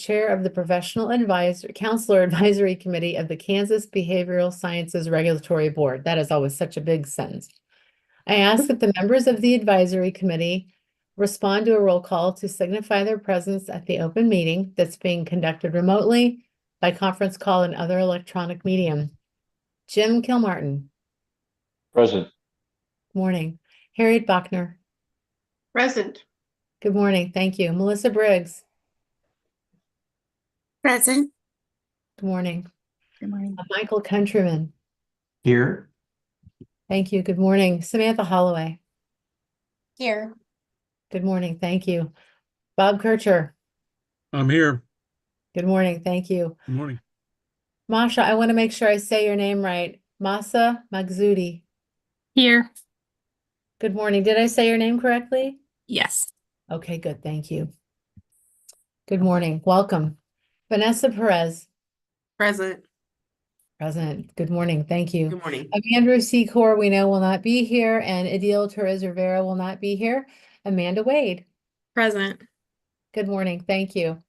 Chair of the Counselor Advisory Committee of the Kansas Behavioral Sciences Regulatory Board. That is always such a big sentence. I ask that the members of the advisory committee respond to a roll call to signify their presence at the open meeting that's being conducted remotely by conference call and other electronic medium. Jim Kilmartin. Present. Morning. Harriet Bachner. Present. Good morning. Thank you. Melissa Briggs. Present. Good morning. Good morning. Michael Countryman. Here. Thank you. Good morning. Samantha Holloway. Here. Good morning. Thank you. Bob Kircher. I'm here. Good morning. Thank you. Good morning. Masha, I want to make sure I say your name right. Masa Magzudi. Here. Good morning. Did I say your name correctly? Yes. Okay, good. Thank you. Good morning. Welcome. Vanessa Perez. Present. Present. Good morning. Thank you. Good morning. Andrew Secor, we know, will not be here, and Adil Torres Rivera will not be here. Amanda Wade. Present. Good morning. Thank you.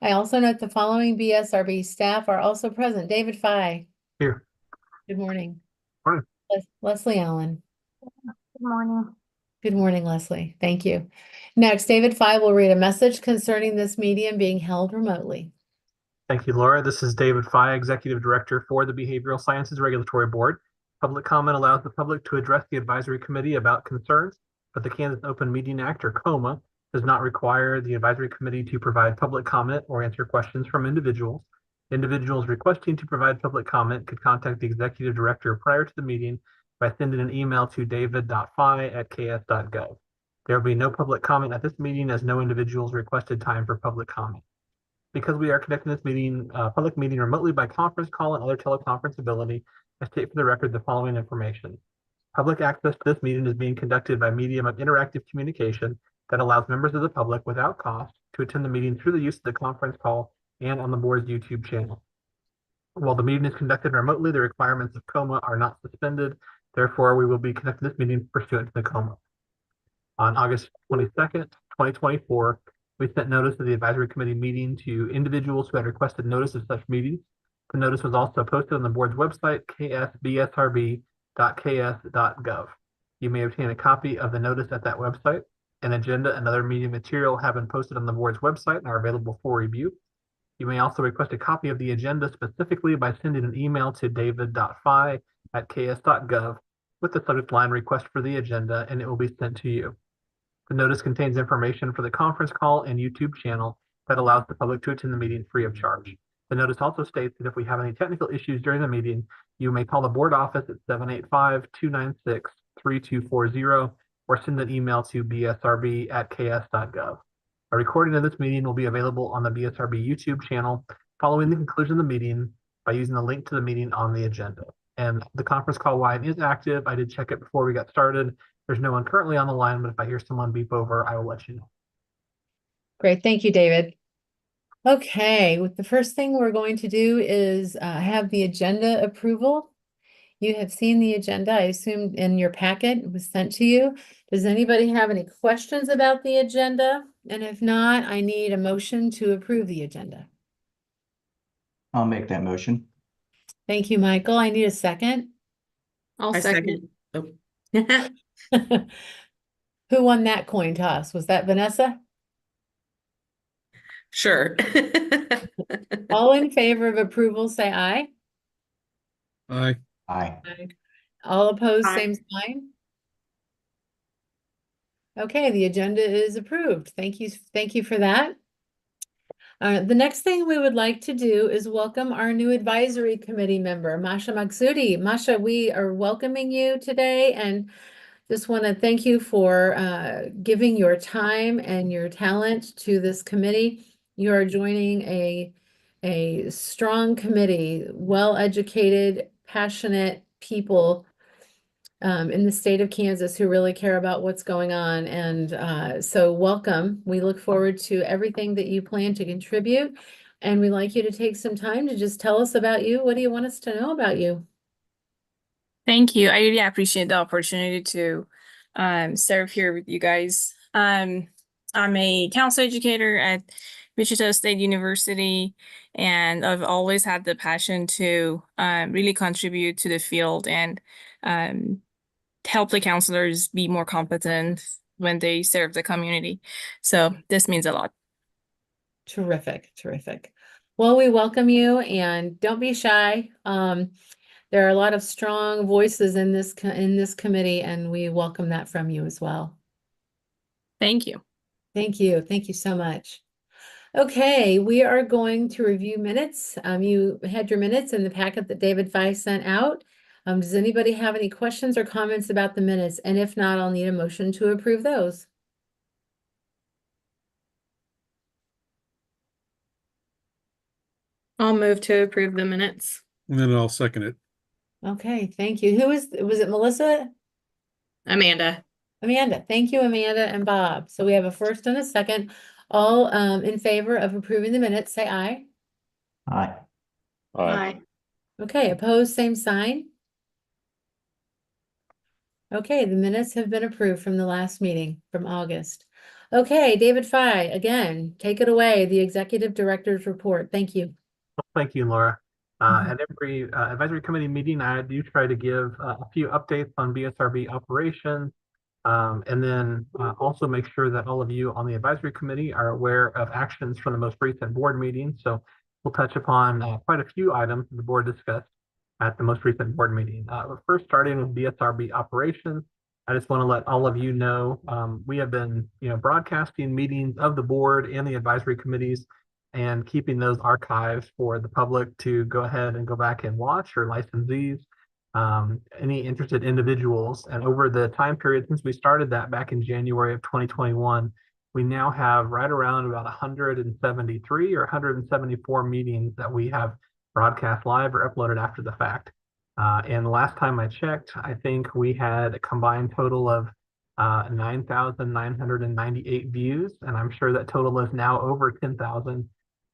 I also note the following BSRB staff are also present. David Fye. Here. Good morning. Morning. Leslie Allen. Good morning. Good morning, Leslie. Thank you. Next, David Fye will read a message concerning this meeting being held remotely. Thank you, Laura. This is David Fye, Executive Director for the Behavioral Sciences Regulatory Board. Public comment allows the public to address the advisory committee about concerns, but the Kansas Open Meeting Act, or KOMA, does not require the advisory committee to provide public comment or answer questions from individuals. Individuals requesting to provide public comment could contact the Executive Director prior to the meeting by sending an email to david.fye@ks.gov. There will be no public comment at this meeting as no individuals requested time for public comment. Because we are conducting this meeting, public meeting remotely by conference call and other teleconference ability, I state for the record the following information. Public access to this meeting is being conducted by medium of interactive communication that allows members of the public without cost to attend the meeting through the use of the conference call and on the board's YouTube channel. While the meeting is conducted remotely, the requirements of KOMA are not suspended. Therefore, we will be conducting this meeting pursuant to the KOMA. On August 22nd, 2024, we sent notice of the advisory committee meeting to individuals who had requested notice of such meetings. The notice was also posted on the board's website, ksbsrb.ks.gov. You may obtain a copy of the notice at that website. An agenda and other media material have been posted on the board's website and are available for review. You may also request a copy of the agenda specifically by sending an email to david.fye@ks.gov with the subject line request for the agenda, and it will be sent to you. The notice contains information for the conference call and YouTube channel that allows the public to attend the meeting free of charge. The notice also states that if we have any technical issues during the meeting, you may call the board office at 785-296-3240 or send an email to bsrb@ks.gov. A recording of this meeting will be available on the BSRB YouTube channel following the conclusion of the meeting by using the link to the meeting on the agenda. And the conference call line is active. I did check it before we got started. There's no one currently on the line, but if I hear someone beep over, I will let you know. Great. Thank you, David. Okay, the first thing we're going to do is have the agenda approval. You have seen the agenda, I assume, in your packet. It was sent to you. Does anybody have any questions about the agenda? And if not, I need a motion to approve the agenda. I'll make that motion. Thank you, Michael. I need a second. I'll second. Oh. Who won that coin toss? Was that Vanessa? Sure. All in favor of approval, say aye. Aye. Aye. All opposed, Aye. same sign. Okay, the agenda is approved. Thank you for that. The next thing we would like to do is welcome our new advisory committee member, Masha Maksudi. Masha, we are welcoming you today and just want to thank you for giving your time and your talent to this committee. You are joining a strong committee, well-educated, passionate people in the state of Kansas who really care about what's going on. And so welcome. We look forward to everything that you plan to contribute. And we'd like you to take some time to just tell us about you. What do you want us to know about you? Thank you. I really appreciate the opportunity to serve here with you guys. I'm a counselor educator at Wichita State University, and I've always had the passion to really contribute to the field and um, help the counselors be more competent when they serve the community. So this means a lot. Terrific, terrific. Well, we welcome you and don't be shy. There are a lot of strong voices in this committee, and we welcome that from you as well. Thank you. Thank you. Thank you so much. Okay, we are going to review minutes. You had your minutes in the packet that David Fye sent out. Does anybody have any questions or comments about the minutes? And if not, I'll need a motion to approve those. I'll move to approve the minutes. And then I'll second it. Okay, thank you. Was it Melissa? Amanda. Amanda. Thank you, Amanda and Bob. So we have a first and a second. All in favor of approving the minutes, say aye. Aye. Aye. Okay, opposed, same sign. Okay, the minutes have been approved from the last meeting from August. Okay, David Fye, again, take it away, the executive director's report. Thank you. Thank you, Laura. Mhm. At every advisory committee meeting, I do try to give a few updates on BSRB operations. And then also make sure that all of you on the advisory committee are aware of actions from the most recent board meeting. So we'll touch upon quite a few items the board discussed at the most recent board meeting. First, starting with BSRB operations, I just want to let all of you know we have been, broadcasting meetings of the board and the advisory committees and keeping those archived for the public to go ahead and go back and watch, or licensees, any interested individuals. And over the time period since we started that back in January of 2021, we now have right around about 173 or 174 meetings that we have broadcast live or uploaded after the fact. And the last time I checked, I think we had a combined total of 9,998 views, and I'm sure that total is now over 10,000.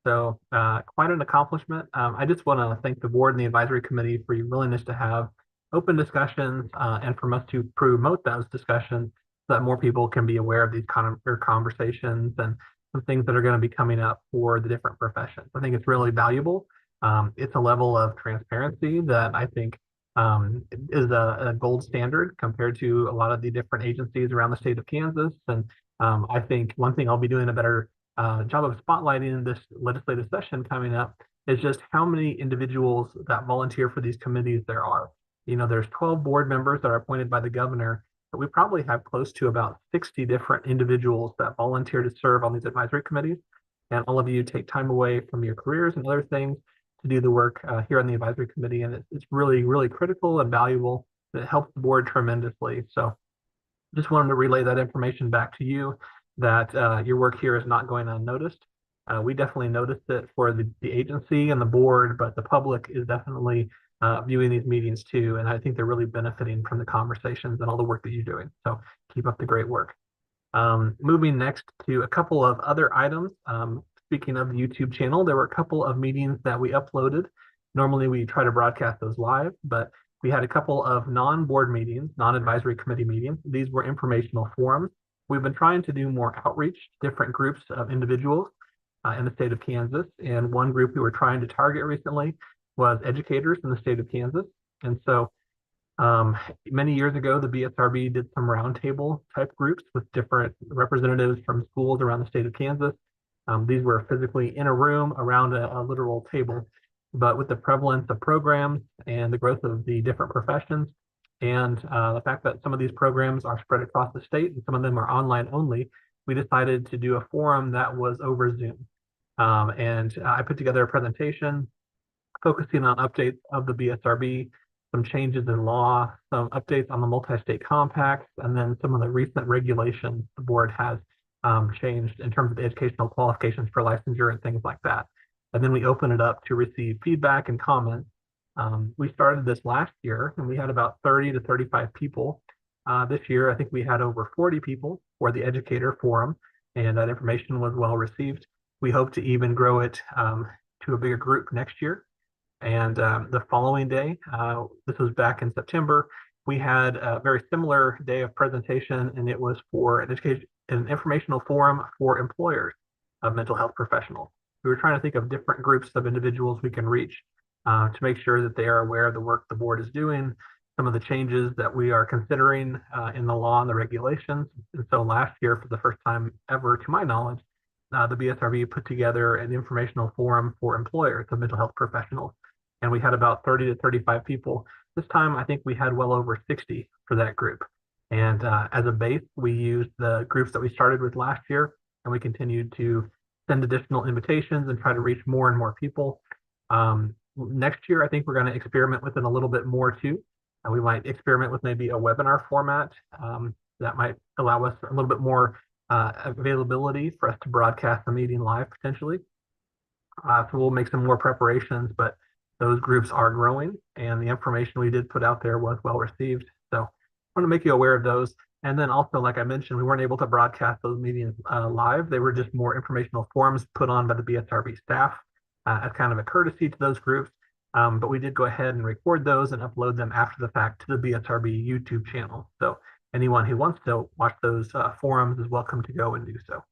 So quite an accomplishment. I just want to thank the board and the advisory committee for your willingness to have open discussions and from us to promote those discussions so that more people can be aware of these conversations and some things that are going to be coming up for the different professions. I think it's really valuable. It's a level of transparency that I think is a gold standard compared to a lot of the different agencies around the state of Kansas. And I think one thing I'll be doing a better job of spotlighting in this legislative session coming up is just how many individuals that volunteer for these committees there are. There's 12 board members that are appointed by the governor, but we probably have close to about 60 different individuals that volunteer to serve on these advisory committees. And all of you take time away from your careers and other things to do the work here on the advisory committee. And it's really, really critical and valuable. It helps the board tremendously. So just wanted to relay that information back to you, that your work here is not going unnoticed. We definitely noticed it for the agency and the board, but the public is definitely viewing these meetings too. And I think they're really benefiting from the conversations and all the work that you're doing. So keep up the great work. Moving next to a couple of other items. Speaking of the YouTube channel, there were a couple of meetings that we uploaded. Normally we try to broadcast those live, but we had a couple of non-board meetings, non-advisory committee meetings. These were informational forums. We've been trying to do more outreach to different groups of individuals in the state of Kansas. And one group we were trying to target recently was educators in the state of Kansas. And so many years ago, the BSRB did some roundtable type groups with different representatives from schools around the state of Kansas. These were physically in a room around a literal table. But with the prevalence of programs and the growth of the different professions, and the fact that some of these programs are spread across the state and some of them are online only, we decided to do a forum that was over Zoom. And I put together a presentation focusing on updates of the BSRB, some changes in law, some updates on the multi-state compacts, and then some of the recent regulations the board has changed in terms of the educational qualifications for licensure and things like that. And then we open it up to receive feedback and comments. We started this last year and we had about 30 to 35 people. This year, I think we had over 40 people for the educator forum, and that information was well received. We hope to even grow it to a bigger group next year. And the following day, this was back in September, we had a very similar day of presentation, and it was for an informational forum for employers. of mental health professionals. We were trying to think of different groups of individuals we can reach to make sure that they are aware of the work the board is doing, some of the changes that we are considering in the law and the regulations. And so last year, for the first time ever, to my knowledge, the BSRB put together an informational forum for employers of mental health professionals. And we had about 30 to 35 people. This time, I think we had well over 60 for that group. And as a base, we used the groups that we started with last year, and we continued to send additional invitations and try to reach more and more people. Next year, I think we're going to experiment with it a little bit more too. And we might experiment with maybe a webinar format that might allow us a little bit more availability for us to broadcast the meeting live potentially. So we'll make some more preparations, but those groups are growing and the information we did put out there was well received. So I want to make you aware of those. And then also, like I mentioned, we weren't able to broadcast those meetings live. They were just more informational forums put on by the BSRB staff as kind of a courtesy to those groups. But we did go ahead and record those and upload them after the fact to the BSRB YouTube channel. So anyone who wants to watch those forums is welcome to go and do so.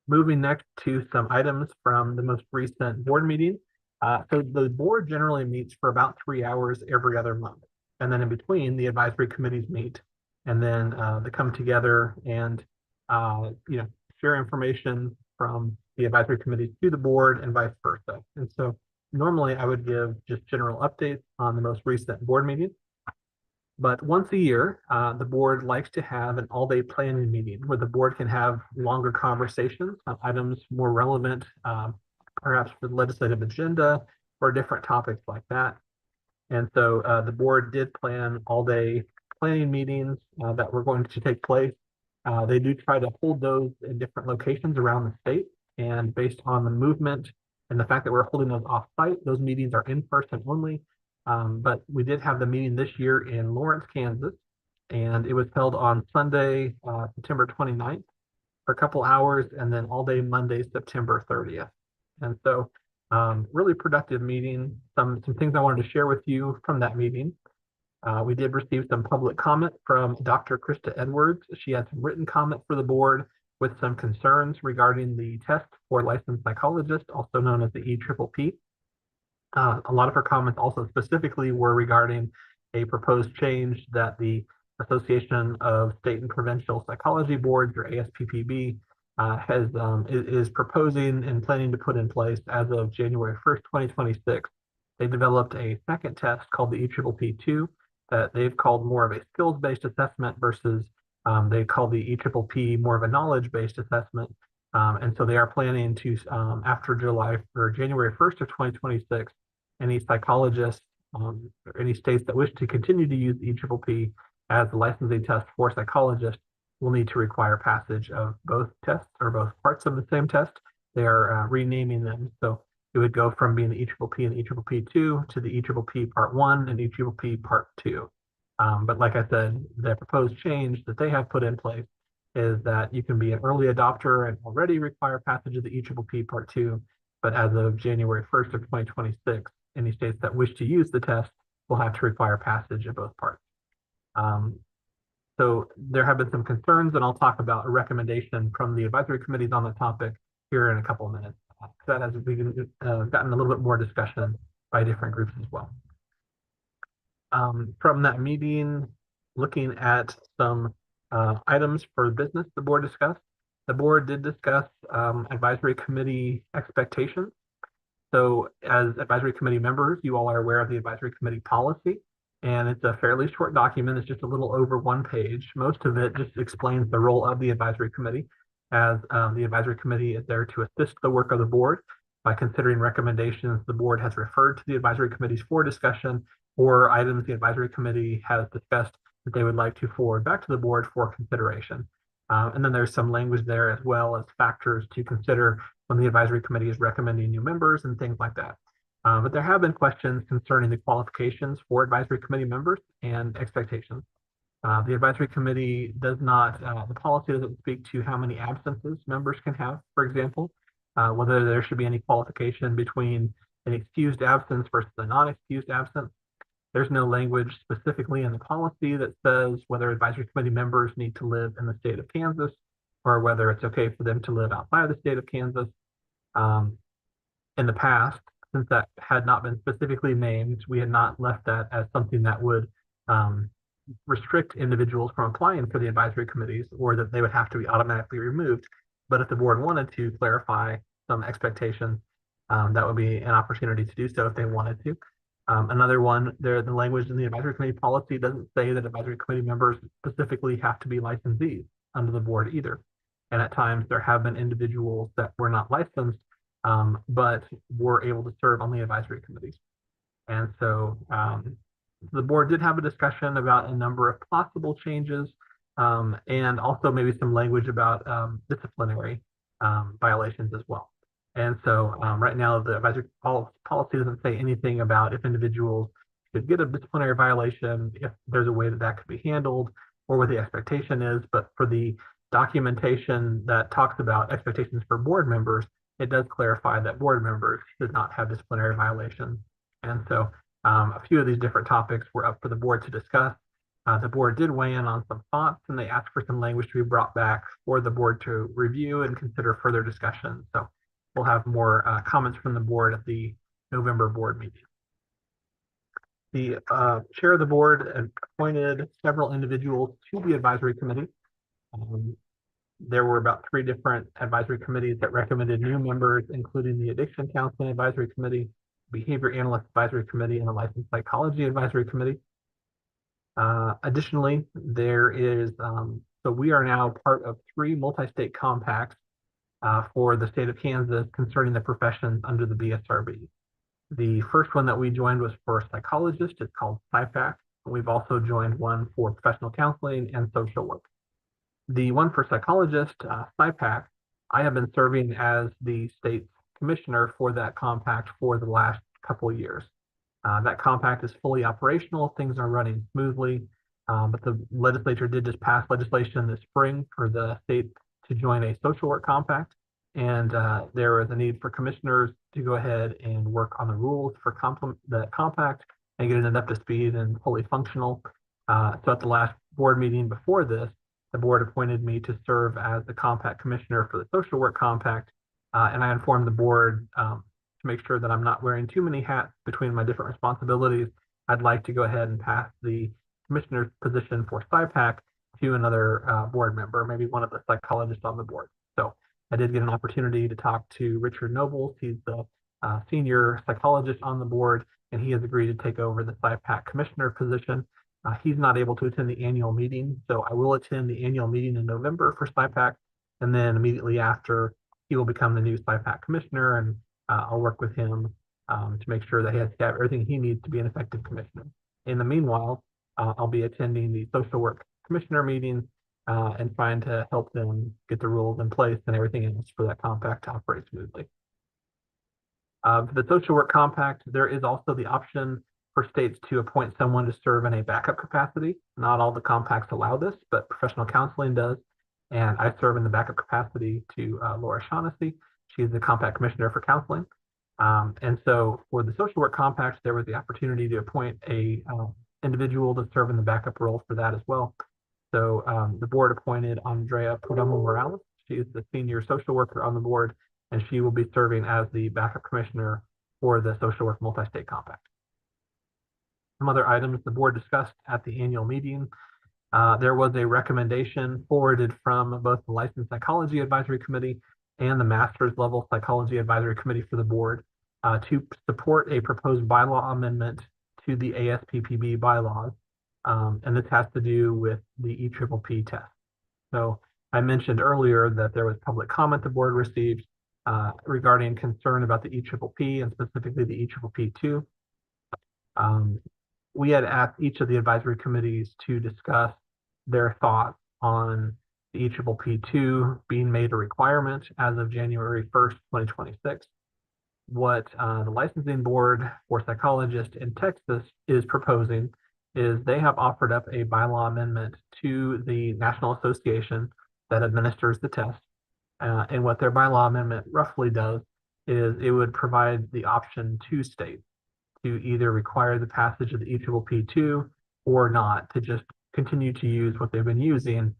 Moving next to some items from the most recent board meeting. So the board generally meets for about 3 hours every other month. And then in between, the advisory committees meet. And then they come together and share information from the advisory committees to the board and vice versa. And so normally I would give just general updates on the most recent board meeting. But once a year, the board likes to have an all-day planning meeting where the board can have longer conversations on items more relevant, perhaps for the legislative agenda or different topics like that. And so the board did plan all-day planning meetings that were going to take place. They do try to hold those in different locations around the state. And based on the movement and the fact that we're holding those off-site, those meetings are in person only. But we did have the meeting this year in Lawrence, Kansas, and it was held on Sunday, September 29th for a couple hours, and then all day Monday, September 30th. And so really productive meeting. Some things I wanted to share with you from that meeting. We did receive some public comment from Dr. Krista Edwards. She had some written comment for the board with some concerns regarding the test for licensed psychologist, also known as the EPPP. A lot of her comments also specifically were regarding a proposed change that the Association of State and Provincial Psychology Boards, or ASPPB, is proposing and planning to put in place as of January 1st, 2026. They developed a second test called the EPPP2 that they've called more of a skills-based assessment versus they call the EPPP more of a knowledge-based assessment. And so they are planning to, after January 1st of 2026, any psychologists or any states that wish to continue to use the EPPP as the licensing test for psychologists will need to require passage of both tests or both parts of the same test. They are renaming them. So it would go from being the EPPP and the EPPP2 to the EPPP Part 1 and EPPP Part 2. But like I said, the proposed change that they have put in place is that you can be an early adopter and already require passage of the EPPP Part 2, but as of January 1st of 2026, any states that wish to use the test will have to require passage of both parts. So there have been some concerns, and I'll talk about a recommendation from the advisory committees on the topic here in a couple of minutes. That has gotten a little bit more discussion by different groups as well. From that meeting, looking at some items for business the board discussed. The board did discuss advisory committee expectations. So as advisory committee members, you all are aware of the advisory committee policy, and it's a fairly short document. It's just a little over 1 page. Most of it just explains the role of the advisory committee, as the advisory committee is there to assist the work of the board by considering recommendations the board has referred to the advisory committees for discussion, or items the advisory committee has discussed that they would like to forward back to the board for consideration. And then there's some language there as well as factors to consider when the advisory committee is recommending new members and things like that. But there have been questions concerning the qualifications for advisory committee members and expectations. The advisory committee does not, the policy doesn't speak to how many absences members can have, for example, whether there should be any qualification between an excused absence versus a non-excused absence. There's no language specifically in the policy that says whether advisory committee members need to live in the state of Kansas or whether it's okay for them to live outside of the state of Kansas. In the past, since that had not been specifically named, we had not left that as something that would restrict individuals from applying for the advisory committees, or that they would have to be automatically removed. But if the board wanted to clarify some expectations, that would be an opportunity to do so if they wanted to. Another one, the language in the advisory committee policy doesn't say that advisory committee members specifically have to be licensees under the board either. And at times there have been individuals that were not licensed, but were able to serve on the advisory committees. And so the board did have a discussion about a number of possible changes, and also maybe some language about disciplinary violations as well. And so right now, the advisory policy doesn't say anything about if individuals should get a disciplinary violation, if there's a way that that could be handled, or what the expectation is. But for the documentation that talks about expectations for board members, it does clarify that board members should not have disciplinary violations. And so a few of these different topics were up for the board to discuss. The board did weigh in on some thoughts, and they asked for some language to be brought back for the board to review and consider further discussion. So we'll have more comments from the board at the November board meeting. The chair of the board appointed several individuals to the advisory committee. There were about 3 different advisory committees that recommended new members, including the Addiction Counseling Advisory Committee, Behavior Analyst Advisory Committee, and the Licensed Psychology Advisory Committee. Additionally, there is, so we are now part of 3 multi-state compacts for the state of Kansas concerning the professions under the BSRB. The first one that we joined was for psychologists. It's called PsyPAC. We've also joined one for professional counseling and social work. The one for psychologists, PsyPAC, I have been serving as the state commissioner for that compact for the last couple of years. That compact is fully operational. Things are running smoothly, but the legislature did just pass legislation this spring for the state to join a social work compact. And there is a need for commissioners to go ahead and work on the rules for the compact and get it up to speed and fully functional. So at the last board meeting before this, the board appointed me to serve as the compact commissioner for the social work compact. And I informed the board to make sure that I'm not wearing too many hats between my different responsibilities. I'd like to go ahead and pass the commissioner's position for PsyPAC to another board member, maybe one of the psychologists on the board. So I did get an opportunity to talk to Richard Nobles. He's the senior psychologist on the board, and he has agreed to take over the PsyPAC commissioner position. He's not able to attend the annual meeting, so I will attend the annual meeting in November for PsyPAC, and then immediately after, he will become the new PsyPAC commissioner, and I'll work with him to make sure that he has to have everything he needs to be an effective commissioner. In the meanwhile, I'll be attending the social work commissioner meetings and trying to help them get the rules in place and everything else for that compact to operate smoothly. For the social work compact, there is also the option for states to appoint someone to serve in a backup capacity. Not all the compacts allow this, but professional counseling does. And I serve in the backup capacity to Laura Shaughnessy. She's the compact commissioner for counseling. And so for the social work compact, there was the opportunity to appoint a individual to serve in the backup role for that as well. So the board appointed Andrea Perdomo Morales. She is the senior social worker on the board, and she will be serving as the backup commissioner for the social work multi-state compact. Some other items the board discussed at the annual meeting. There was a recommendation forwarded from both the Licensed Psychology Advisory Committee and the Master's Level Psychology Advisory Committee for the board to support a proposed bylaw amendment to the ASPPB bylaws. And this has to do with the EPPP test. So I mentioned earlier that there was public comment the board received regarding concern about the EPPP and specifically the EPPP2. We had asked each of the advisory committees to discuss their thoughts on the EPPP2 being made a requirement as of January 1st, 2026. What the licensing board for psychologists in Texas is proposing is they have offered up a bylaw amendment to the National Association that administers the test. And what their bylaw amendment roughly does is it would provide the option to states to either require the passage of the EPPP2 or not, to just continue to use what they've been using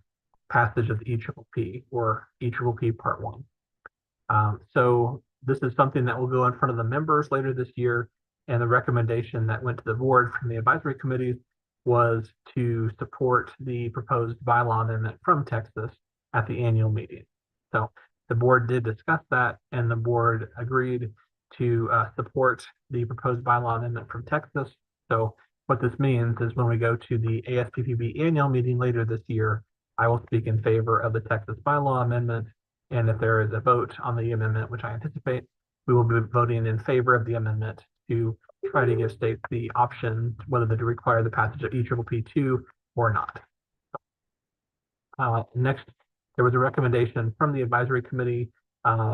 passage of the EPPP or EPPP Part 1. So this is something that will go in front of the members later this year, and the recommendation that went to the board from the advisory committees was to support the proposed bylaw amendment from Texas at the annual meeting. So the board did discuss that, and the board agreed to support the proposed bylaw amendment from Texas. So what this means is when we go to the ASPPB annual meeting later this year, I will speak in favor of the Texas bylaw amendment. And if there is a vote on the amendment, which I anticipate, we will be voting in favor of the amendment to try to give states the option whether to require the passage of EPPP2 or not. Next, there was a recommendation from the advisory committee.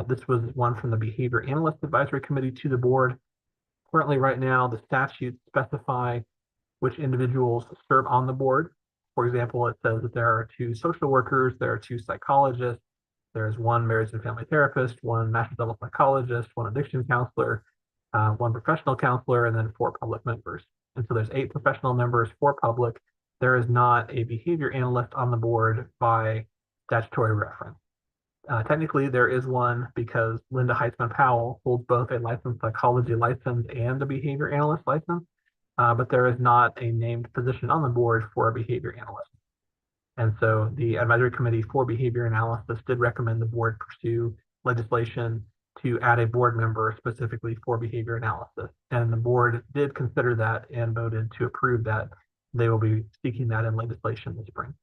This was one from the Behavior Analyst Advisory Committee to the board. Currently, right now, the statutes specify which individuals serve on the board. For example, it says that there are 2 social workers, there are 2 psychologists, there's 1 marriage and family therapist, 1 master's level psychologist, 1 addiction counselor, 1 professional counselor, and then 4 public members. And so there's 8 professional members, 4 public. There is not a behavior analyst on the board by statutory reference. Technically, there is one because Linda Heitzman Powell holds both a licensed psychology license and a behavior analyst license, but there is not a named position on the board for a behavior analyst. And so the advisory committee for behavior analysis did recommend the board pursue legislation to add a board member specifically for behavior analysis. And the board did consider that and voted to approve that. They will be seeking that in legislation this spring.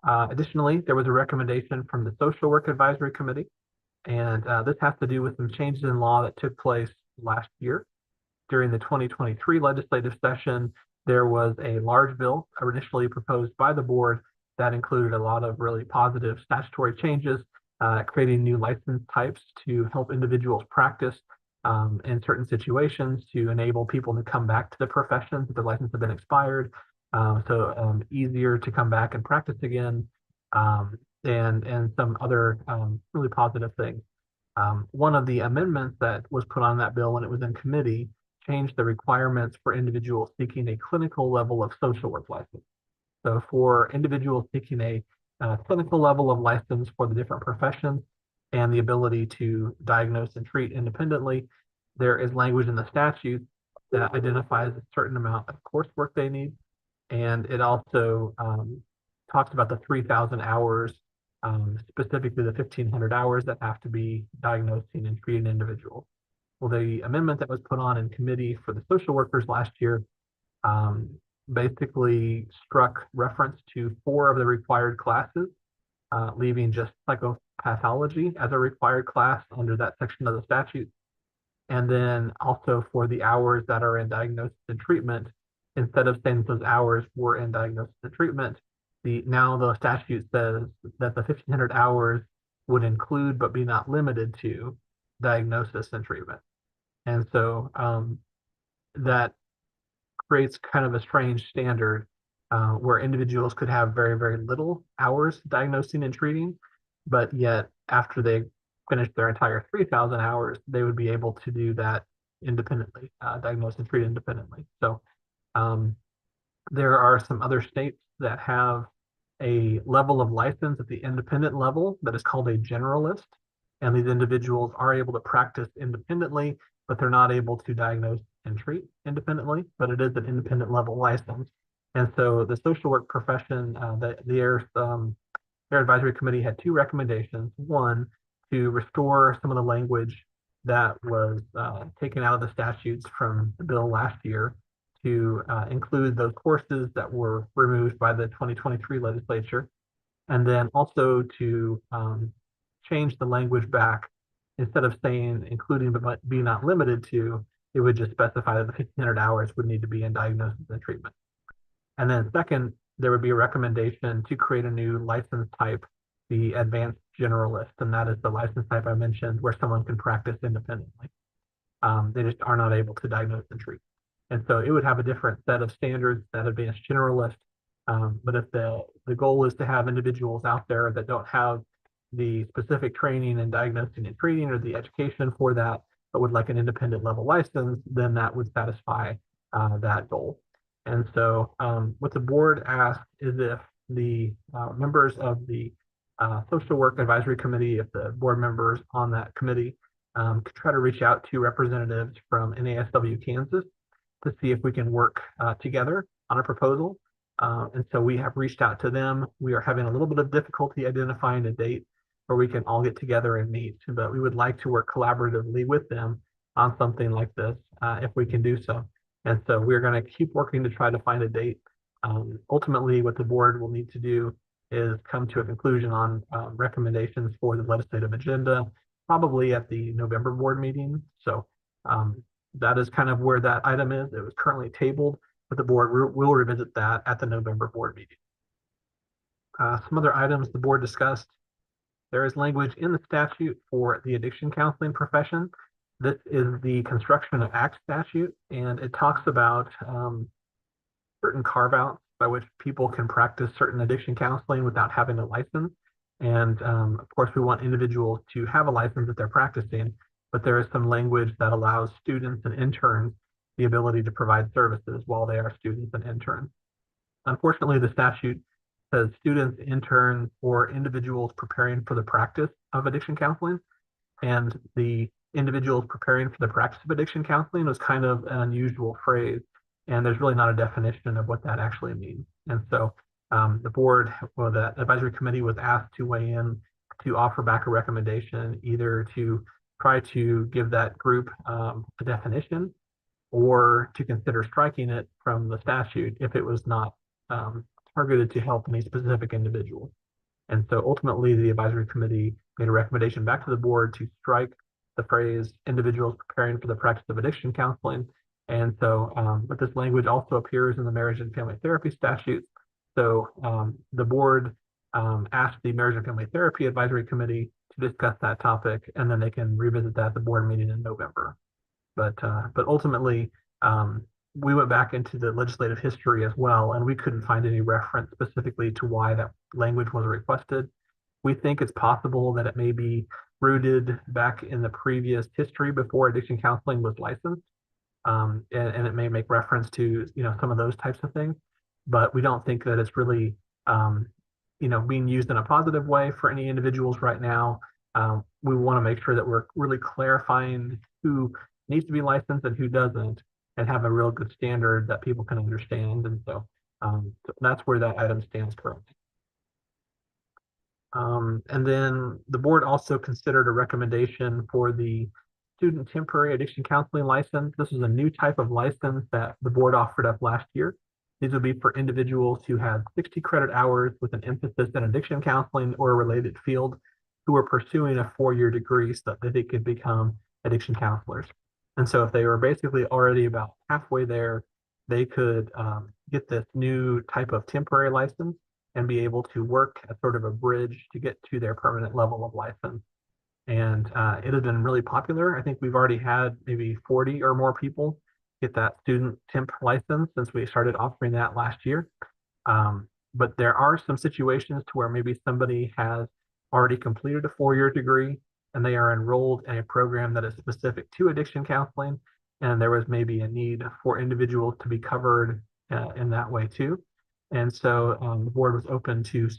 Additionally, there was a recommendation from the Social Work Advisory Committee, and this has to do with some changes in law that took place last year. During the 2023 legislative session, there was a large bill initially proposed by the board that included a lot of really positive statutory changes, creating new license types to help individuals practice in certain situations, to enable people to come back to the profession if their license had been expired. So easier to come back and practice again, and some other really positive things. One of the amendments that was put on that bill when it was in committee changed the requirements for individuals seeking a clinical level of social work license. So for individuals seeking a clinical level of license for the different professions and the ability to diagnose and treat independently, there is language in the statute that identifies a certain amount of coursework they need. And it also talks about the 3,000 hours, specifically the 1,500 hours that have to be diagnosing and treating individuals. Well, the amendment that was put on in committee for the social workers last year basically struck reference to 4 of the required classes, leaving just psychopathology as a required class under that section of the statute. And then also for the hours that are in diagnosis and treatment, instead of saying those hours were in diagnosis and treatment, now the statute says that the 1,500 hours would include but be not limited to diagnosis and treatment. And so that creates kind of a strange standard where individuals could have very, very little hours diagnosing and treating, but yet after they finish their entire 3,000 hours, they would be able to do that independently, diagnose and treat independently. So there are some other states that have a level of license at the independent level that is called a generalist. And these individuals are able to practice independently, but they're not able to diagnose and treat independently, but it is an independent level license. And so the social work profession, their advisory committee had 2 recommendations. One, to restore some of the language that was taken out of the statutes from the bill last year to include those courses that were removed by the 2023 legislature, and then also to change the language back. Instead of saying including but be not limited to, it would just specify that the 1,500 hours would need to be in diagnosis and treatment. And then second, there would be a recommendation to create a new license type, the advanced generalist, and that is the license type I mentioned where someone can practice independently. They just are not able to diagnose and treat. And so it would have a different set of standards, that advanced generalist. But if the goal is to have individuals out there that don't have the specific training in diagnosing and treating or the education for that, but would like an independent level license, then that would satisfy that goal. And so what the board asked is if the members of the Social Work Advisory Committee, if the board members on that committee could try to reach out to representatives from NASW Kansas to see if we can work together on a proposal. And so we have reached out to them. We are having a little bit of difficulty identifying a date where we can all get together and meet, but we would like to work collaboratively with them on something like this if we can do so. And so we're going to keep working to try to find a date. Ultimately, what the board will need to do is come to a conclusion on recommendations for the legislative agenda, probably at the November board meeting. So that is kind of where that item is. It was currently tabled, but the board will revisit that at the November board meeting. Some other items the board discussed. There is language in the statute for the addiction counseling profession. This is the Construction of Act statute, and it talks about certain carve-outs by which people can practice certain addiction counseling without having a license. And of course, we want individuals to have a license that they're practicing, but there is some language that allows students and interns the ability to provide services while they are students and interns. Unfortunately, the statute says students, interns, or individuals preparing for the practice of addiction counseling. And the individuals preparing for the practice of addiction counseling was kind of an unusual phrase, and there's really not a definition of what that actually means. And so the board, well, the advisory committee was asked to weigh in to offer back a recommendation, either to try to give that group a definition or to consider striking it from the statute if it was not targeted to help any specific individual. And so ultimately, the advisory committee made a recommendation back to the board to strike the phrase individuals preparing for the practice of addiction counseling. And so, but this language also appears in the marriage and family therapy statute. So the board asked the marriage and family therapy advisory committee to discuss that topic, and then they can revisit that at the board meeting in November. But ultimately, we went back into the legislative history as well, and we couldn't find any reference specifically to why that language was requested. We think it's possible that it may be rooted back in the previous history before addiction counseling was licensed. And it may make reference to, some of those types of things, but we don't think that it's really, being used in a positive way for any individuals right now. We want to make sure that we're really clarifying who needs to be licensed and who doesn't, and have a real good standard that people can understand. And so that's where that item stands currently. And then the board also considered a recommendation for the student temporary addiction counseling license. This is a new type of license that the board offered up last year. These will be for individuals who have 60 credit hours with an emphasis in addiction counseling or a related field, who are pursuing a 4-year degree so that they could become addiction counselors. And so if they were basically already about halfway there, they could get this new type of temporary license and be able to work as sort of a bridge to get to their permanent level of license. And it has been really popular. I think we've already had maybe 40 or more people get that student temp license since we started offering that last year. But there are some situations to where maybe somebody has already completed a 4-year degree and they are enrolled in a program that is specific to addiction counseling, and there was maybe a need for individuals to be covered in that way too. And so the board was open to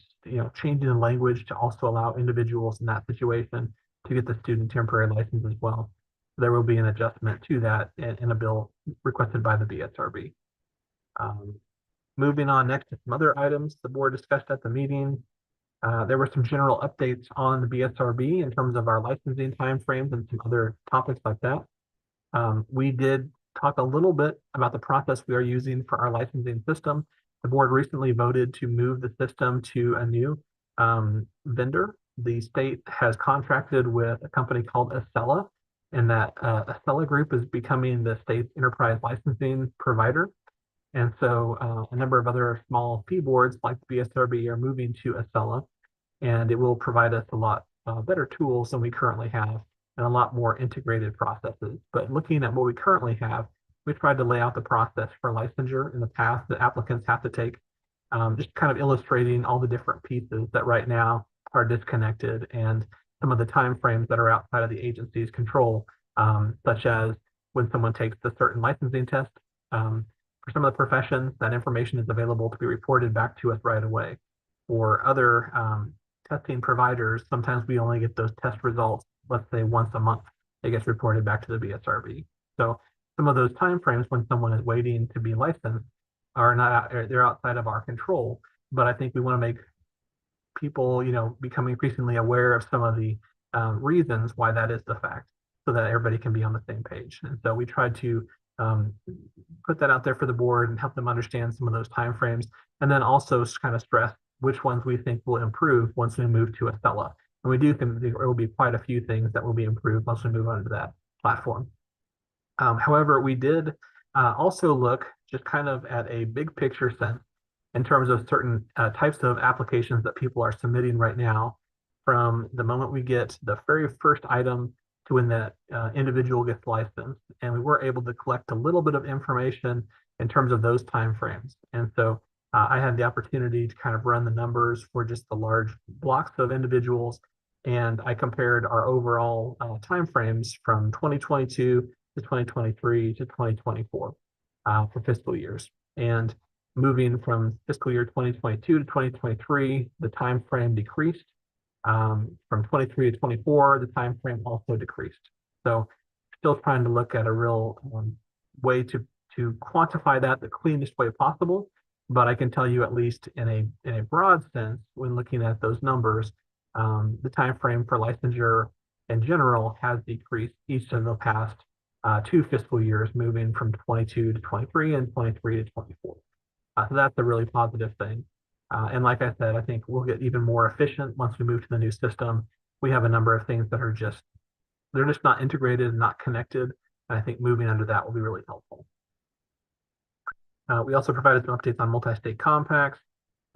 changing the language to also allow individuals in that situation to get the student temporary license as well. There will be an adjustment to that in a bill requested by the BSRB. Moving on next to some other items the board discussed at the meeting. There were some general updates on the BSRB in terms of our licensing timeframes and some other topics like that. We did talk a little bit about the process we are using for our licensing system. The board recently voted to move the system to a new vendor. The state has contracted with a company called Acela, and that Acela Group is becoming the state's enterprise licensing provider. And so a number of other small fee boards like the BSRB are moving to Acela, and it will provide us a lot better tools than we currently have and a lot more integrated processes. But looking at what we currently have, we tried to lay out the process for licensure in the path that applicants have to take, just kind of illustrating all the different pieces that right now are disconnected and some of the timeframes that are outside of the agency's control, such as when someone takes the certain licensing test. For some of the professions, that information is available to be reported back to us right away. for other testing providers, sometimes we only get those test results, let's say once a month. It gets reported back to the BSRB. So some of those timeframes when someone is waiting to be licensed are not, they're outside of our control. But I think we want to make people, become increasingly aware of some of the reasons why that is the fact, so that everybody can be on the same page. And so we tried to put that out there for the board and help them understand some of those timeframes, and then also kind of stress which ones we think will improve once we move to Acela. And we do think there will be quite a few things that will be improved once we move on to that platform. However, we did also look just kind of at a big picture sense in terms of certain types of applications that people are submitting right now, from the moment we get the very first item to when that individual gets licensed. And we were able to collect a little bit of information in terms of those timeframes. And so I had the opportunity to kind of run the numbers for just the large blocks of individuals. And I compared our overall timeframes from 2022 to 2023 to 2024 for fiscal years. And moving from fiscal year 2022 to 2023, the time frame decreased. From 23 to 24, the time frame also decreased. So still trying to look at a real way to quantify that the cleanest way possible. But I can tell you, at least in a broad sense, when looking at those numbers, the time frame for licensure in general has decreased each of the past 2 fiscal years, moving from 22 to 23 and 23 to 24. So that's a really positive thing. And like I said, I think we'll get even more efficient once we move to the new system. We have a number of things that are they're just not integrated, not connected. And I think moving under that will be really helpful. We also provided some updates on multi-state compacts.